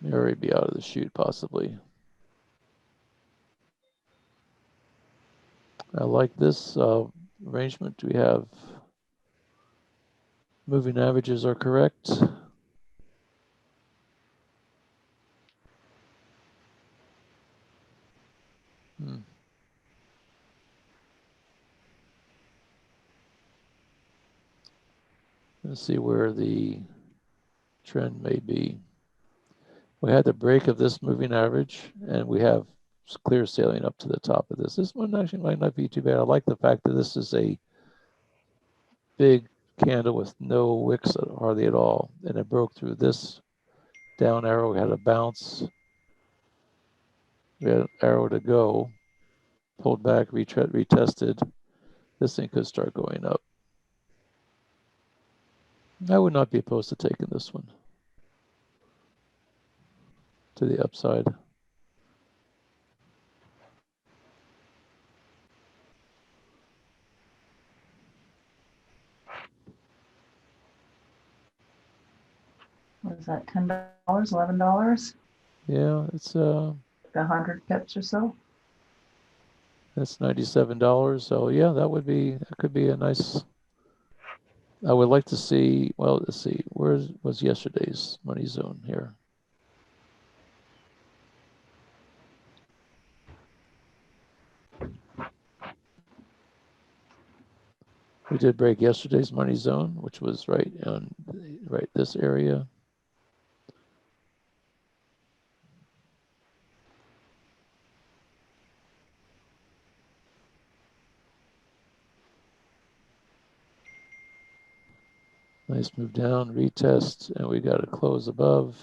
May already be out of the chute, possibly. I like this arrangement. We have moving averages are correct. Let's see where the trend may be. We had the break of this moving average, and we have clear sailing up to the top of this. This one actually might not be too bad. I like the fact that this is a big candle with no wicks hardly at all, and it broke through this down arrow. We had a bounce. We had an arrow to go, pulled back, retested. This thing could start going up. I would not be opposed to taking this one to the upside. What is that, $10, $11? Yeah, it's 100 pips or so. That's $97. So yeah, that could be a nice. I would like to see, well, let's see, where was yesterday's money zone here? We did break yesterday's money zone, which was right this area. Nice move down, retest, and we got a close above.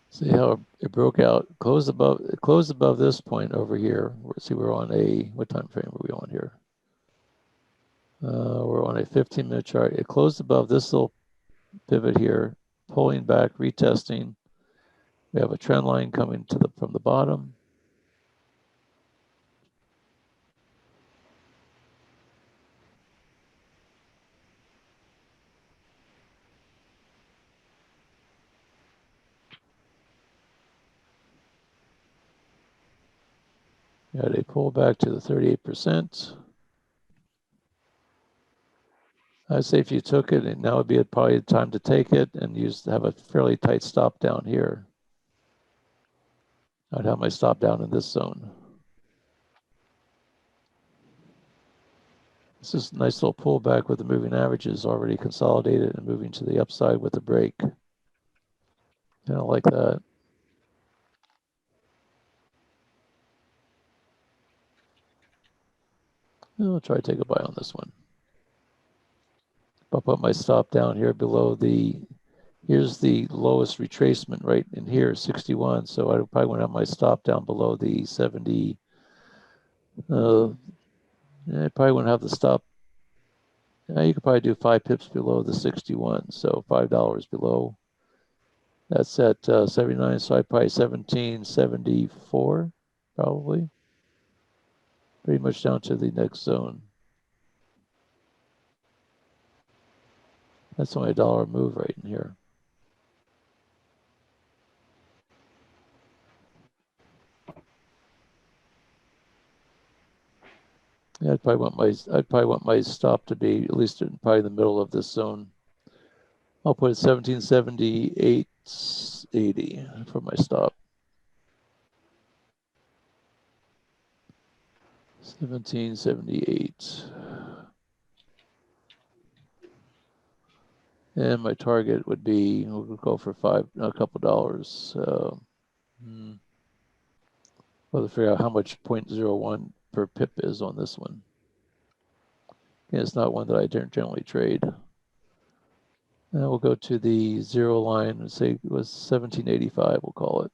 See how it broke out, closed above this point over here. See, we're on what time frame are we on here? We're on a 15-minute chart. It closed above this little pivot here, pulling back, retesting. We have a trend line coming from the bottom. We had a pullback to the 38%. I'd say if you took it, and now would be probably the time to take it and have a fairly tight stop down here. I'd have my stop down in this zone. This is a nice little pullback with the moving averages already consolidated and moving to the upside with the break. I don't like that. I'll try to take a buy on this one. I'll put my stop down here below here's the lowest retracement right in here, 61. So I probably want to have my stop down below the 70. I probably want to have the stop. You could probably do 5 pips below the 61. So $5 below. That's at 79. So I probably 1774, probably. Pretty much down to the next zone. That's only $1 move right in here. Yeah, I'd probably want my stop to be at least in probably the middle of this zone. I'll put 1778.80 for my stop. 1778. And my target would be, we'll go for a couple dollars. We'll figure out how much 0.01 per pip is on this one. And it's not one that I generally trade. And we'll go to the zero line and say it was 1785, we'll call it.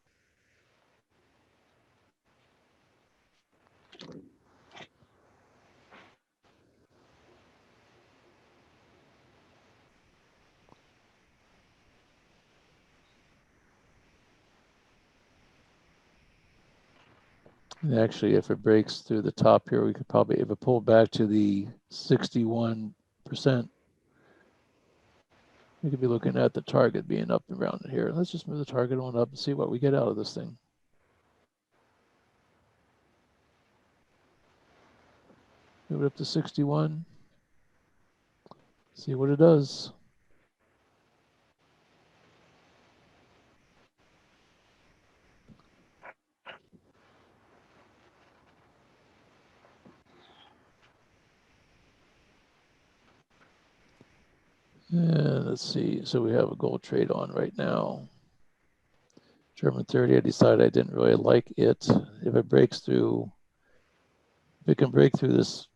And actually, if it breaks through the top here, we could probably, if it pulled back to the 61%, we could be looking at the target being up around here. Let's just move the target on up and see what we get out of this thing. Move it up to 61. See what it does. And let's see. So we have a gold trade on right now. German 30, I decided I didn't really like it. If it breaks through, if it can break through this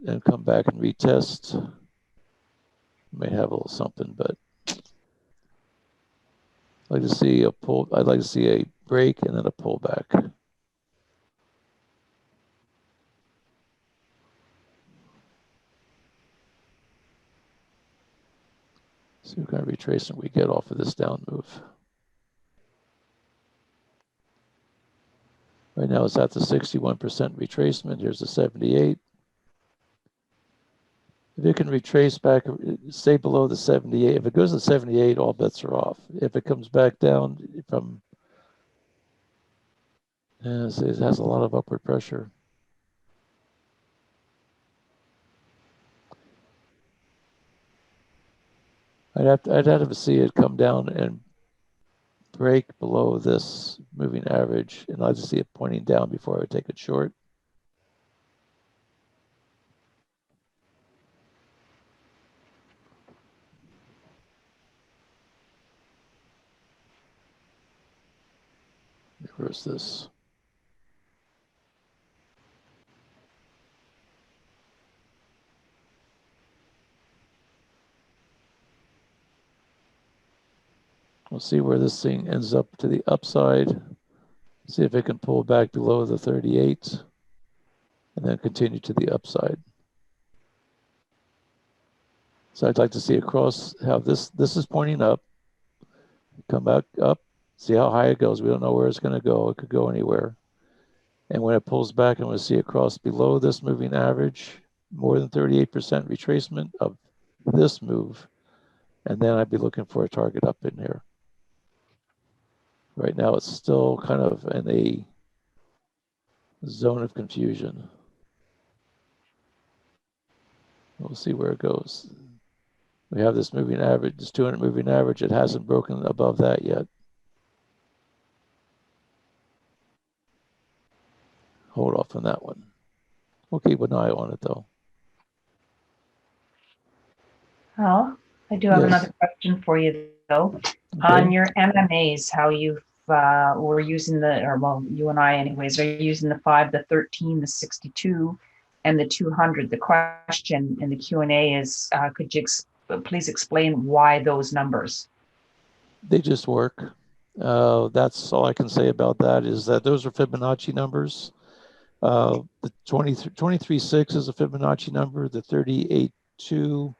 and come back and retest, may have a little something, but I'd like to see a pull. I'd like to see a break and then a pullback. See what kind of retracement we get off of this down move. Right now it's at the 61% retracement. Here's the 78. If it can retrace back, stay below the 78. If it goes to 78, all bets are off. If it comes back down from, it has a lot of upward pressure. I'd have to see it come down and break below this moving average, and I'll just see it pointing down before I would take it short. Reverse this. We'll see where this thing ends up to the upside. See if it can pull back below the 38 and then continue to the upside. So I'd like to see across how this is pointing up, come back up, see how high it goes. We don't know where it's going to go. It could go anywhere. And when it pulls back, I'm going to see across below this moving average, more than 38% retracement of this move. And then I'd be looking for a target up in here. Right now, it's still kind of in a zone of confusion. We'll see where it goes. We have this moving average, this 200 moving average. It hasn't broken above that yet. Hold off on that one. We'll keep an eye on it though. Well, I do have another question for you though. Okay. On your MMAs, how you were using you and I anyways, are using the 5, the 13, the 62, and the 200. The question in the Q&A is, could you please explain why those numbers? They just work. That's all I can say about that, is that those are Fibonacci numbers. The 23.6 is a Fibonacci number, the 38.2,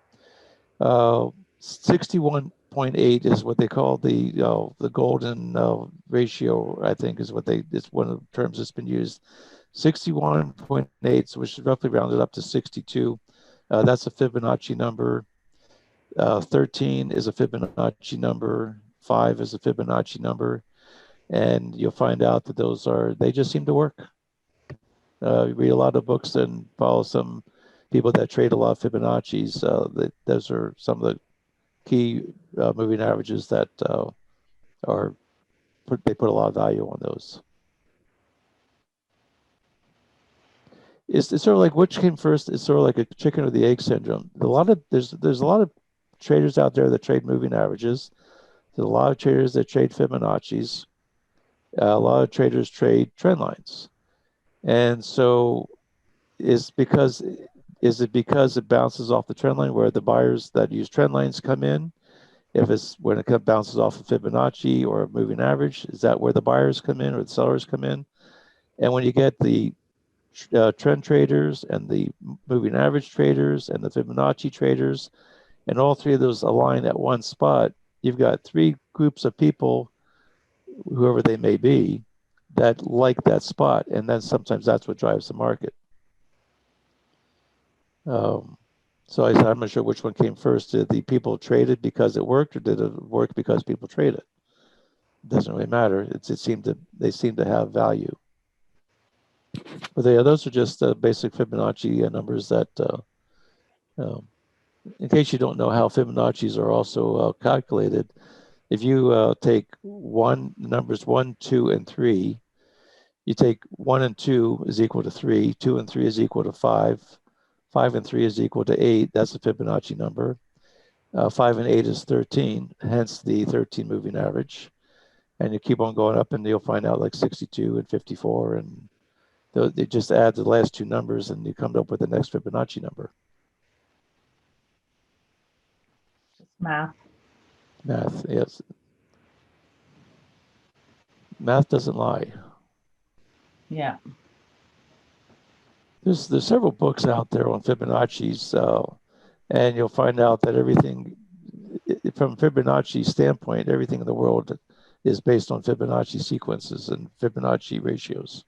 61.8 is what they call the golden ratio, I think is what it's one of the terms that's been used. 61.8, which is roughly rounded up to 62. That's a Fibonacci number. 13 is a Fibonacci number. 5 is a Fibonacci number. And you'll find out that they just seem to work. Read a lot of books and follow some people that trade a lot of Fibonacci's. Those are some of the key moving averages that they put a lot of value on those. It's sort of like which came first. It's sort of like a chicken or the egg syndrome. There's a lot of traders out there that trade moving averages. There's a lot of traders that trade Fibonacci's. A lot of traders trade trend lines. And so is it because it bounces off the trend line where the buyers that use trend lines come in? When it bounces off of Fibonacci or a moving average, is that where the buyers come in or the sellers come in? And when you get the trend traders and the moving average traders and the Fibonacci traders, and all three of those align at one spot, you've got three groups of people, whoever they may be, that like that spot, and then sometimes that's what drives the market. So I'm not sure which one came first. Did the people trade it because it worked, or did it work because people trade it? It doesn't really matter. They seem to have value. But those are just basic Fibonacci numbers that, in case you don't know how Fibonacci's are also calculated, if you take numbers 1, 2, and 3, you take 1 and 2 is equal to 3, 2 and 3 is equal to 5, 5 and 3 is equal to 8. That's a Fibonacci number. 5 and 8 is 13, hence the 13 moving average. And you keep on going up, and you'll find out like 62 and 54, and they just add the last two numbers, and you come up with the next Fibonacci number. Math. Math, yes. Math doesn't lie. Yeah. There's several books out there on Fibonacci's, and you'll find out that everything, from Fibonacci standpoint, everything in the world is based on Fibonacci sequences and Fibonacci ratios.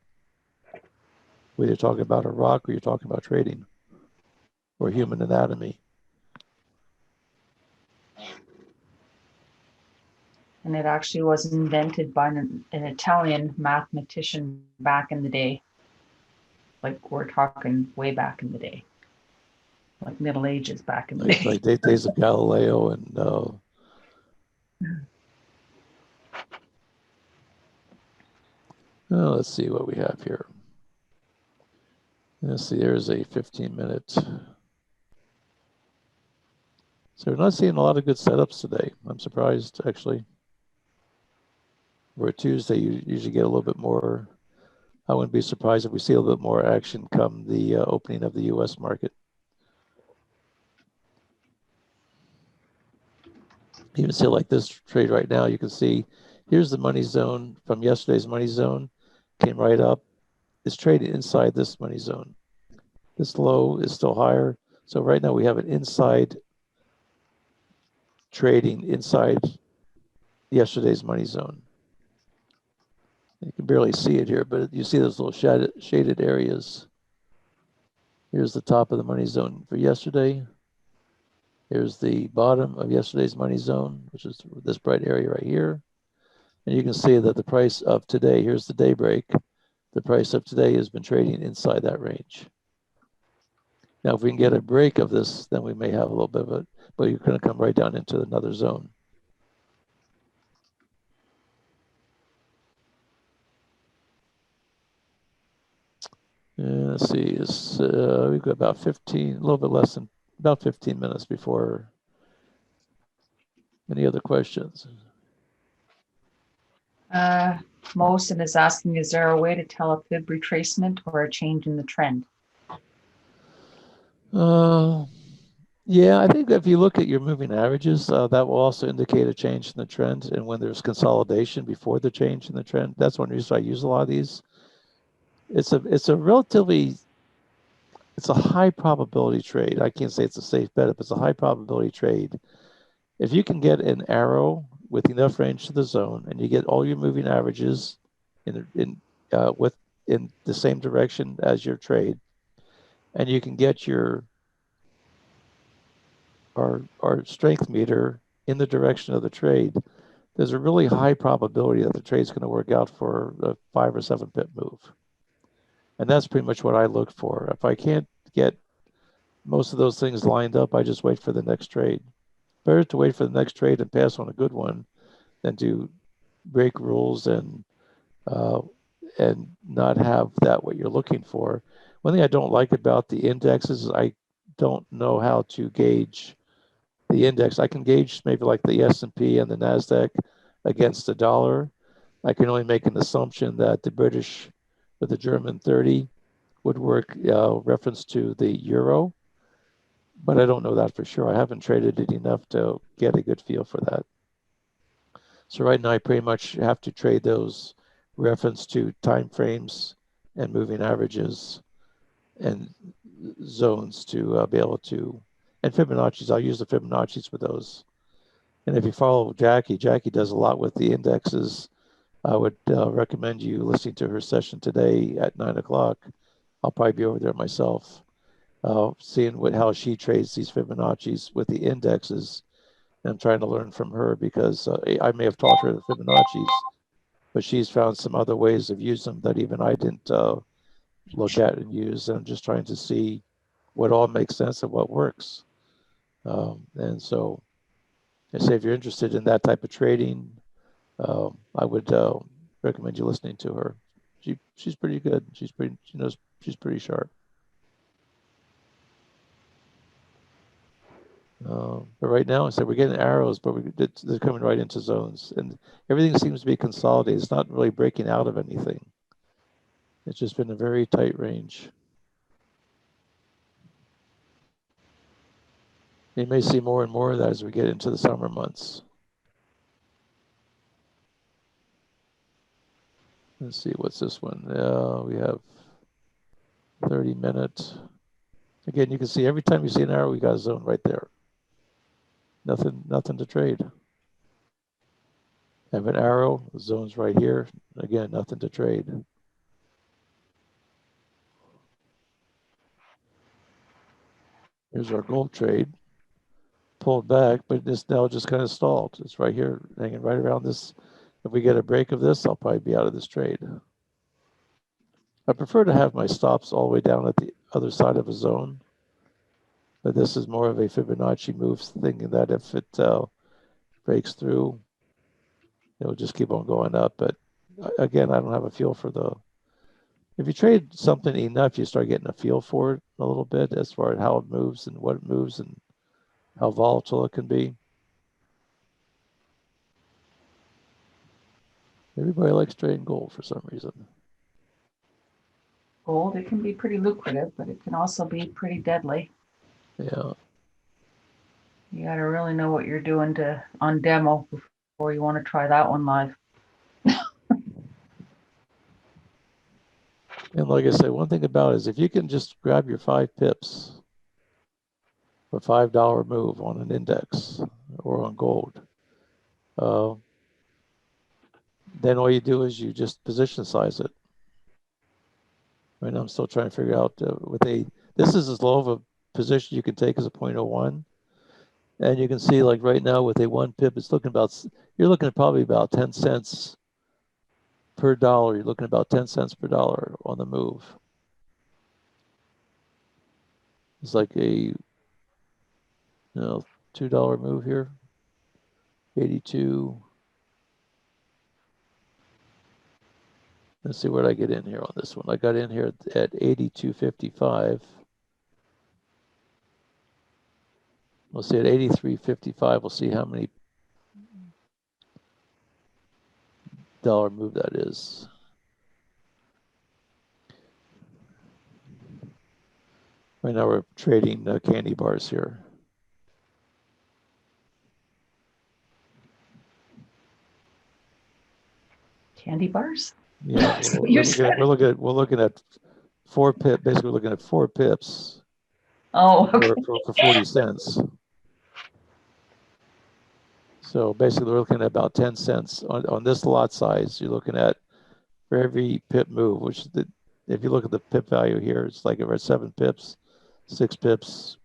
Whether you're talking about a rock or you're talking about trading or human anatomy. And it actually was invented by an Italian mathematician back in the day. Like we're talking way back in the day. Like Middle Ages back in the day. Like days of Galileo and let's see what we have here. Let's see, there's a 15-minute. So we're not seeing a lot of good setups today. I'm surprised, actually. We're Tuesday, you usually get a little bit more. I wouldn't be surprised if we see a little bit more action come the opening of the U.S. market. Even see like this trade right now, you can see here's the money zone from yesterday's money zone, came right up. It's trading inside this money zone. This low is still higher. So right now we have an inside trading inside yesterday's money zone. You can barely see it here, but you see those little shaded areas. Here's the top of the money zone for yesterday. Here's the bottom of yesterday's money zone, which is this bright area right here. And you can see that the price of today, here's the day break. The price of today has been trading inside that range. Now, if we can get a break of this, then we may have a little bit of it, but you're going to come right down into another zone. Let's see, we've got about 15, a little bit less than about 15 minutes before any other questions. Mosen is asking, is there a way to tell a fib retracement or a change in the trend? Yeah, I think if you look at your moving averages, that will also indicate a change in the trend. And when there's consolidation before the change in the trend, that's one reason I use a lot of these. It's a high probability trade. I can't say it's a safe bet, but it's a high probability trade. If you can get an arrow with enough range to the zone, and you get all your moving averages in the same direction as your trade, and you can get our strength meter in the direction of the trade, there's a really high probability that the trade's going to work out for a 5 or 7 pip move. And that's pretty much what I look for. If I can't get most of those things lined up, I just wait for the next trade. Better to wait for the next trade and pass on a good one than to break rules and not have that what you're looking for. One thing I don't like about the indexes is I don't know how to gauge the index. I can gauge maybe like the S&P and the NASDAQ against the dollar. I can only make an assumption that the British with the German 30 would work reference to the euro, but I don't know that for sure. I haven't traded it enough to get a good feel for that. So right now I pretty much have to trade those reference to time frames and moving averages and zones to be able to, and Fibonacci's, I'll use the Fibonacci's for those. And if you follow Jackie does a lot with the indexes. I would recommend you listening to her session today at 9 o'clock. I'll probably be over there myself, seeing how she trades these Fibonacci's with the indexes. And I'm trying to learn from her because I may have taught her the Fibonacci's, but she's found some other ways of using them that even I didn't look at and use. And I'm just trying to see what all makes sense and what works. And so I say if you're interested in that type of trading, I would recommend you listening to her. She's pretty good. She's pretty sharp. But right now, I said we're getting arrows, but they're coming right into zones, and everything seems to be consolidated. It's not really breaking out of anything. It's just been a very tight range. You may see more and more of that as we get into the summer months. Let's see, what's this one? We have 30 minutes. Again, you can see every time you see an arrow, we got a zone right there. Nothing to trade. Have an arrow, the zone's right here. Again, nothing to trade. Here's our gold trade. Pulled back, but this now just kind of stalled. It's right here, hanging right around this. If we get a break of this, I'll probably be out of this trade. I prefer to have my stops all the way down at the other side of a zone. But this is more of a Fibonacci move, thinking that if it breaks through, it'll just keep on going up. But again, I don't have a feel for if you trade something enough, you start getting a feel for it a little bit as far as how it moves and what it moves and how volatile it can be. Everybody likes trading gold for some reason. Gold, it can be pretty lucrative, but it can also be pretty deadly. Yeah. You got to really know what you're doing on demo before you want to try that one live. And like I said, one thing about it is if you can just grab your 5 pips for $5 move on an index or on gold, then all you do is you just position size it. Right now I'm still trying to figure out this is as low of a position you can take as a 0.01. And you can see like right now with a 1 pip, you're looking at probably about 10 cents per dollar. You're looking at about 10 cents per dollar on the move. It's like a $2 move here. 82. Let's see where I get in here on this one. I got in here at 82.55. We'll see at 83.55. We'll see how many dollar move that is. Right now we're trading candy bars here. Candy bars? Yeah, we're looking at 4 pips. Basically, we're looking at 4 pips. Oh, okay. For 40 cents. So basically, we're looking at about 10 cents on this lot size. You're looking at for every pip move, which if you look at the pip value here, it's like about 7 pips, 6 pips.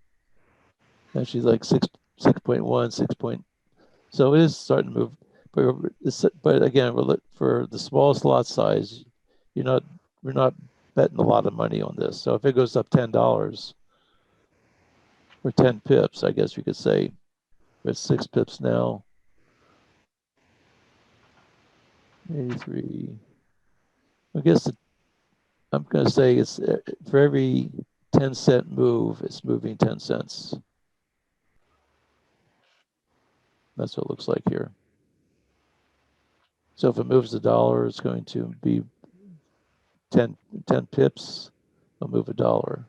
Actually, like 6.1, 6 point. So it is starting to move. But again, for the smallest lot size, we're not betting a lot of money on this. So if it goes up $10 or 10 pips, I guess you could say, we're at 6 pips now. 83. I guess I'm going to say it's for every 10-cent move, it's moving 10 cents. That's what it looks like here. So if it moves $1, it's going to be 10 pips. It'll move $1.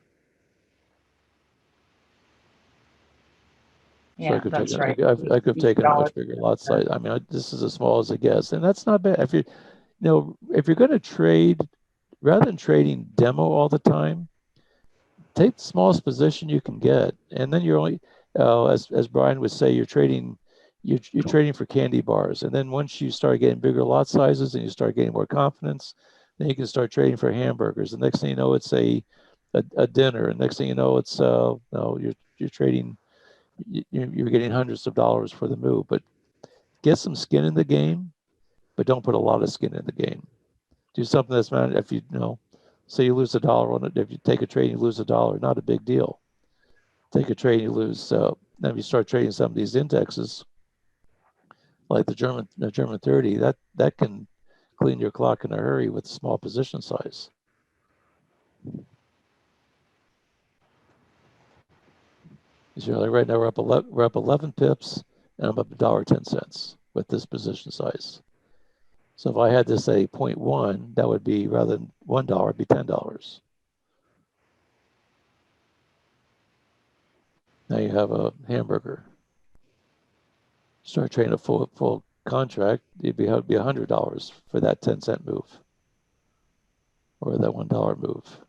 Yeah, So that's right. I could have taken a much bigger lot size. I mean, this is as small as it gets, and that's not bad. If you're going to trade, rather than trading demo all the time, take the smallest position you can get, and then you're only, as Brian would say, you're trading for candy bars, and then once you start getting bigger lot sizes and you start getting more confidence, then you can start trading for hamburgers. The next thing you know, it's a dinner, and next thing you know, it's you're trading. You're getting hundreds of dollars for the move, but get some skin in the game, but don't put a lot of skin in the game. Do something that's not, if say you lose $1 on it, if you take a trade and you lose $1, not a big deal. Take a trade and you lose, then if you start trading some of these indexes, like the German 30, that can clean your clock in a hurry with a small position size. So like right now we're up 11 pips, and I'm up $1.10 with this position size. So if I had to say 0.1, that would be, rather than $1, it'd be $10. Now you have a hamburger. Start trading a full contract, it'd be $100 for that 10-cent move, or that $1 move.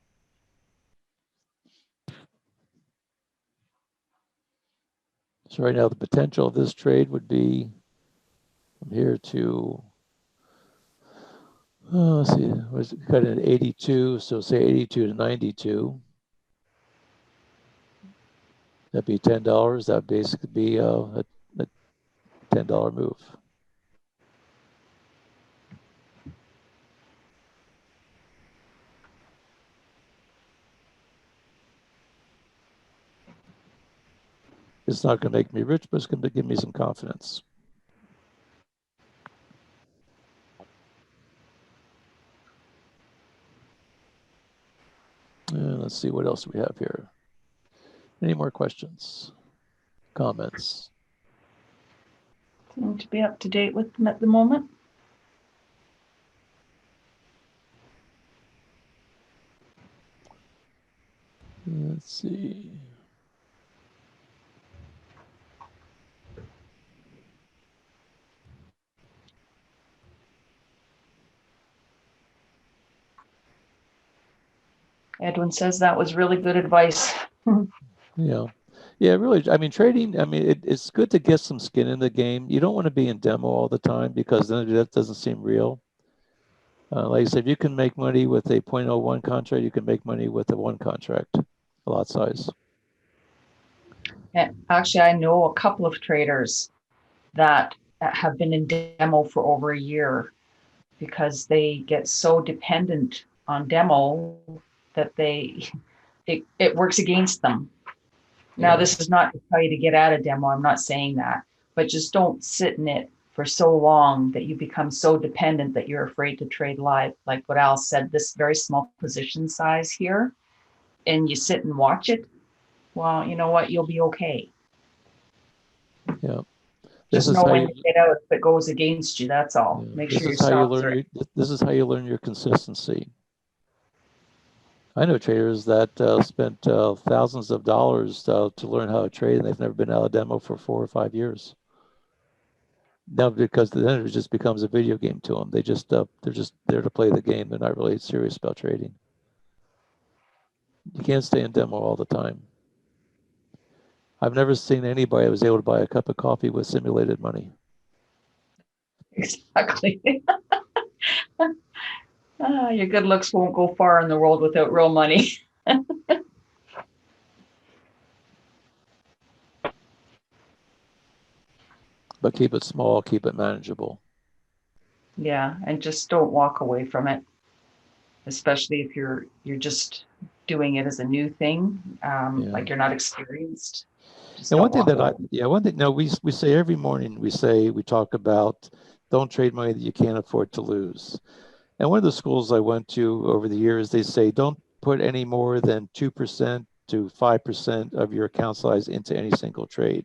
So right now the potential of this trade would be from here to, let's see, cut in at 82, so say 82 to 92. That'd be $10. That'd basically be a $10 move. It's not going to make me rich, but it's going to give me some confidence. Let's see what else we have here. Any more questions, comments? Seem to be up to date with them at the moment. Let's see. Edwin says that was really good advice. Yeah, really. I mean, trading, it's good to get some skin in the game. You don't want to be in demo all the time, because then that doesn't seem real. Like I said, if you can make money with a 0.01 contract, you can make money with a 1 contract, a lot size. And actually, I know a couple of traders that have been in demo for over a year, because they get so dependent on demo that it works against them. Now, this is not to tell you to get out of demo. I'm not saying that, but just don't sit in it for so long that you become so dependent that you're afraid to trade live. Like what Al said, this very small position size here, and you sit and watch it. Well, you know what? You'll be okay. Yeah. Just know when to get out if it goes against you. That's all. Yeah. Make sure your stop's right. This is how you learn your consistency. I know traders that spent thousands of dollars to learn how to trade, and they've never been out of demo for 4 or 5 years. Now, because then it just becomes a video game to them. They're just there to play the game. They're not really serious about trading. You can't stay in demo all the time. I've never seen anybody that was able to buy a cup of coffee with simulated money. Exactly. Your good looks won't go far in the world without real money. But keep it small, keep it manageable. Yeah, and just don't walk away from it, especially if you're just doing it as a new thing, like you're not experienced. And one thing that we say every morning, we talk about don't trade money that you can't afford to lose. And one of the schools I went to over the years, they say don't put any more than 2% to 5% of your account size into any single trade.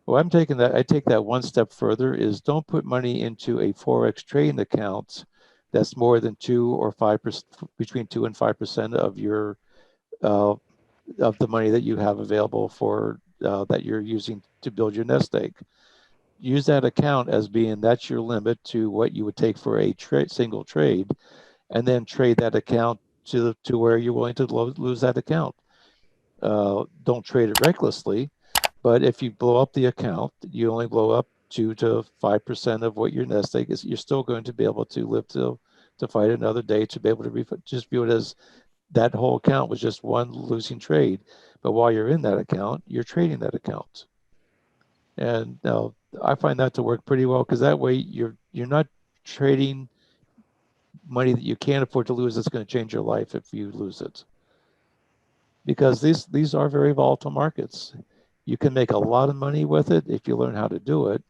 Well, I take that one step further is don't put money into a Forex trading account that's more than 2 or 5%, between 2 and 5% of your of the money that you have available for that you're using to build your nest egg. Use that account as being that's your limit to what you would take for a single trade, and then trade that account to where you're willing to lose that account. Don't trade it recklessly, but if you blow up the account, you only blow up 2 to 5% of what your nest egg is. You're still going to be able to live to fight another day, to be able to just view it as that whole account was just one losing trade. But while you're in that account, you're trading that account. And I find that to work pretty well, because that way you're not trading money that you can't afford to lose that's going to change your life if you lose it. Because these are very volatile markets. You can make a lot of money with it if you learn how to do it,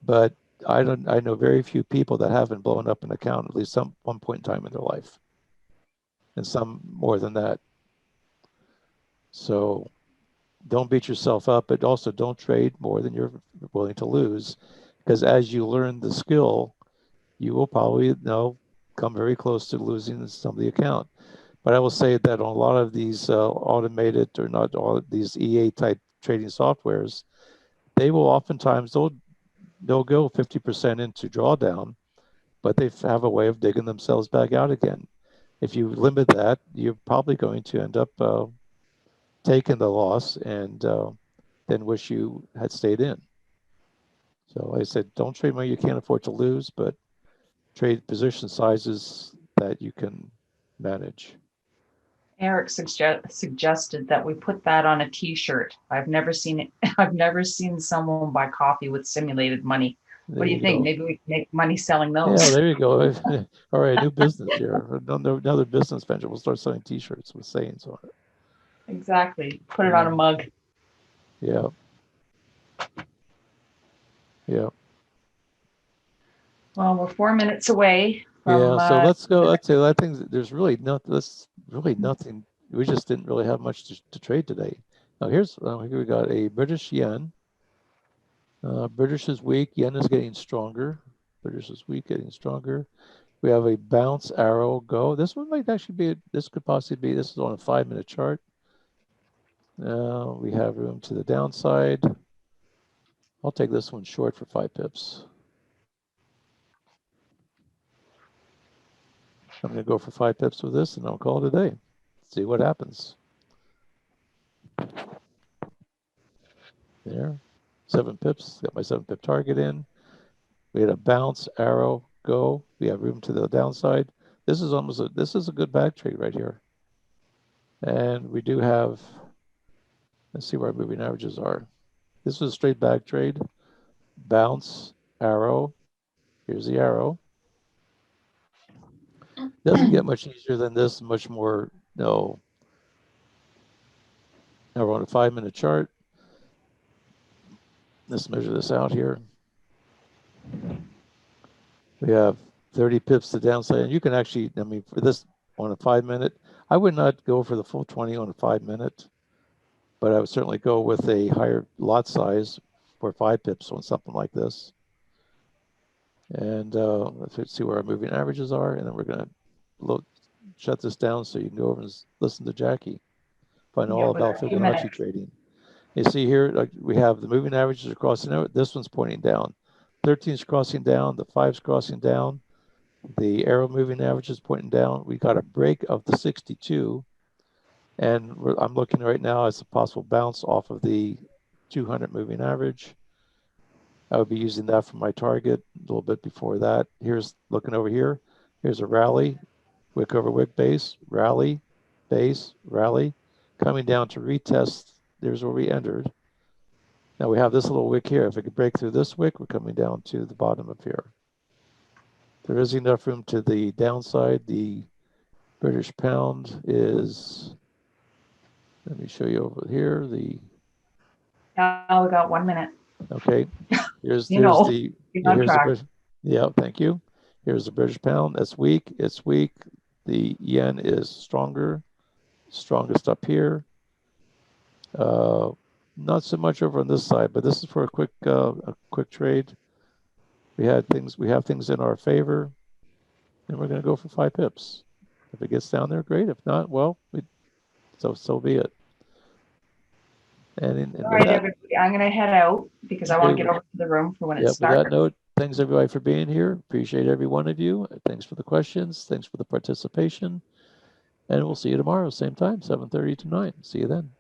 but I know very few people that haven't blown up an account at least one point in time in their life, and some more than that. So don't beat yourself up, but also don't trade more than you're willing to lose, because as you learn the skill, you will probably come very close to losing some of the account. But I will say that on a lot of these automated, or not all these EA type trading softwares, they will oftentimes they'll go 50% into drawdown, but they have a way of digging themselves back out again. If you limit that, you're probably going to end up taking the loss and then wish you had stayed in. So I said, don't trade money you can't afford to lose, but trade position sizes that you can manage. Eric suggested that we put that on a T-shirt. I've never seen it. I've never seen someone buy coffee with simulated money. What do you think? Maybe we can make money selling those. Yeah, there you go. All right, new business here. Another business venture. We'll start selling T-shirts with sayings on it. Exactly. Put it on a mug. Yeah. Yeah. Well, we're 4 minutes away from. Yeah. So let's go. Let's say I think there's really nothing. We just didn't really have much to trade today. Now here we got a British yen. British is weak. Yen is getting stronger. British is weak, getting stronger. We have a bounce arrow go. This one might actually be. This could possibly be. This is on a 5-minute chart. We have room to the downside. I'll take this one short for 5 pips. I'm going to go for 5 pips with this, and I'll call it a day. See what happens. There, 7 pips. Got my 7 pip target in. We had a bounce arrow go. We have room to the downside. This is a good back trade right here. And we do have. Let's see where our moving averages are. This was a straight back trade. Bounce arrow. Here's the arrow. Doesn't get much easier than this. Much more Now we're on a 5-minute chart. Let's measure this out here. We have 30 pips to downside, and you can actually, I mean, for this on a 5-minute, I would not go for the full 20 on a 5-minute, but I would certainly go with a higher lot size for 5 pips on something like this. And let's see where our moving averages are, and then we're going to shut this down so you can go over and listen to Jackie. Find all about Fibonacci trading. You see here, like we have the moving averages are crossing out. This one's pointing down. 13 is crossing down. The 5's crossing down. The arrow moving average is pointing down. We got a break of the 62. And I'm looking right now as a possible bounce off of the 200 moving average. I would be using that for my target a little bit before that. Here's looking over here. Here's a rally, wick over wick base, rally, base, rally, coming down to retest. There's where we entered. Now we have this little wick here. If we could break through this wick, we're coming down to the bottom of here. There is enough room to the downside. The British pound is, let me show you over here. Now we got 1 minute. Okay. Here's You're on track. Yeah, thank you. Here's the British pound. That's weak. It's weak. The yen is stronger. Strongest up here. Not so much over on this side, but this is for a quick trade. We have things in our favor, and we're going to go for 5 pips. If it gets down there, great. If not, well, so be it. And all right, everybody, I'm going to head out because I want to get over to the room for when it starts. With that note, thanks everybody for being here. Appreciate every one of you. Thanks for the questions. Thanks for the participation. And we'll see you tomorrow, same time, 7:30 to 9. See you then.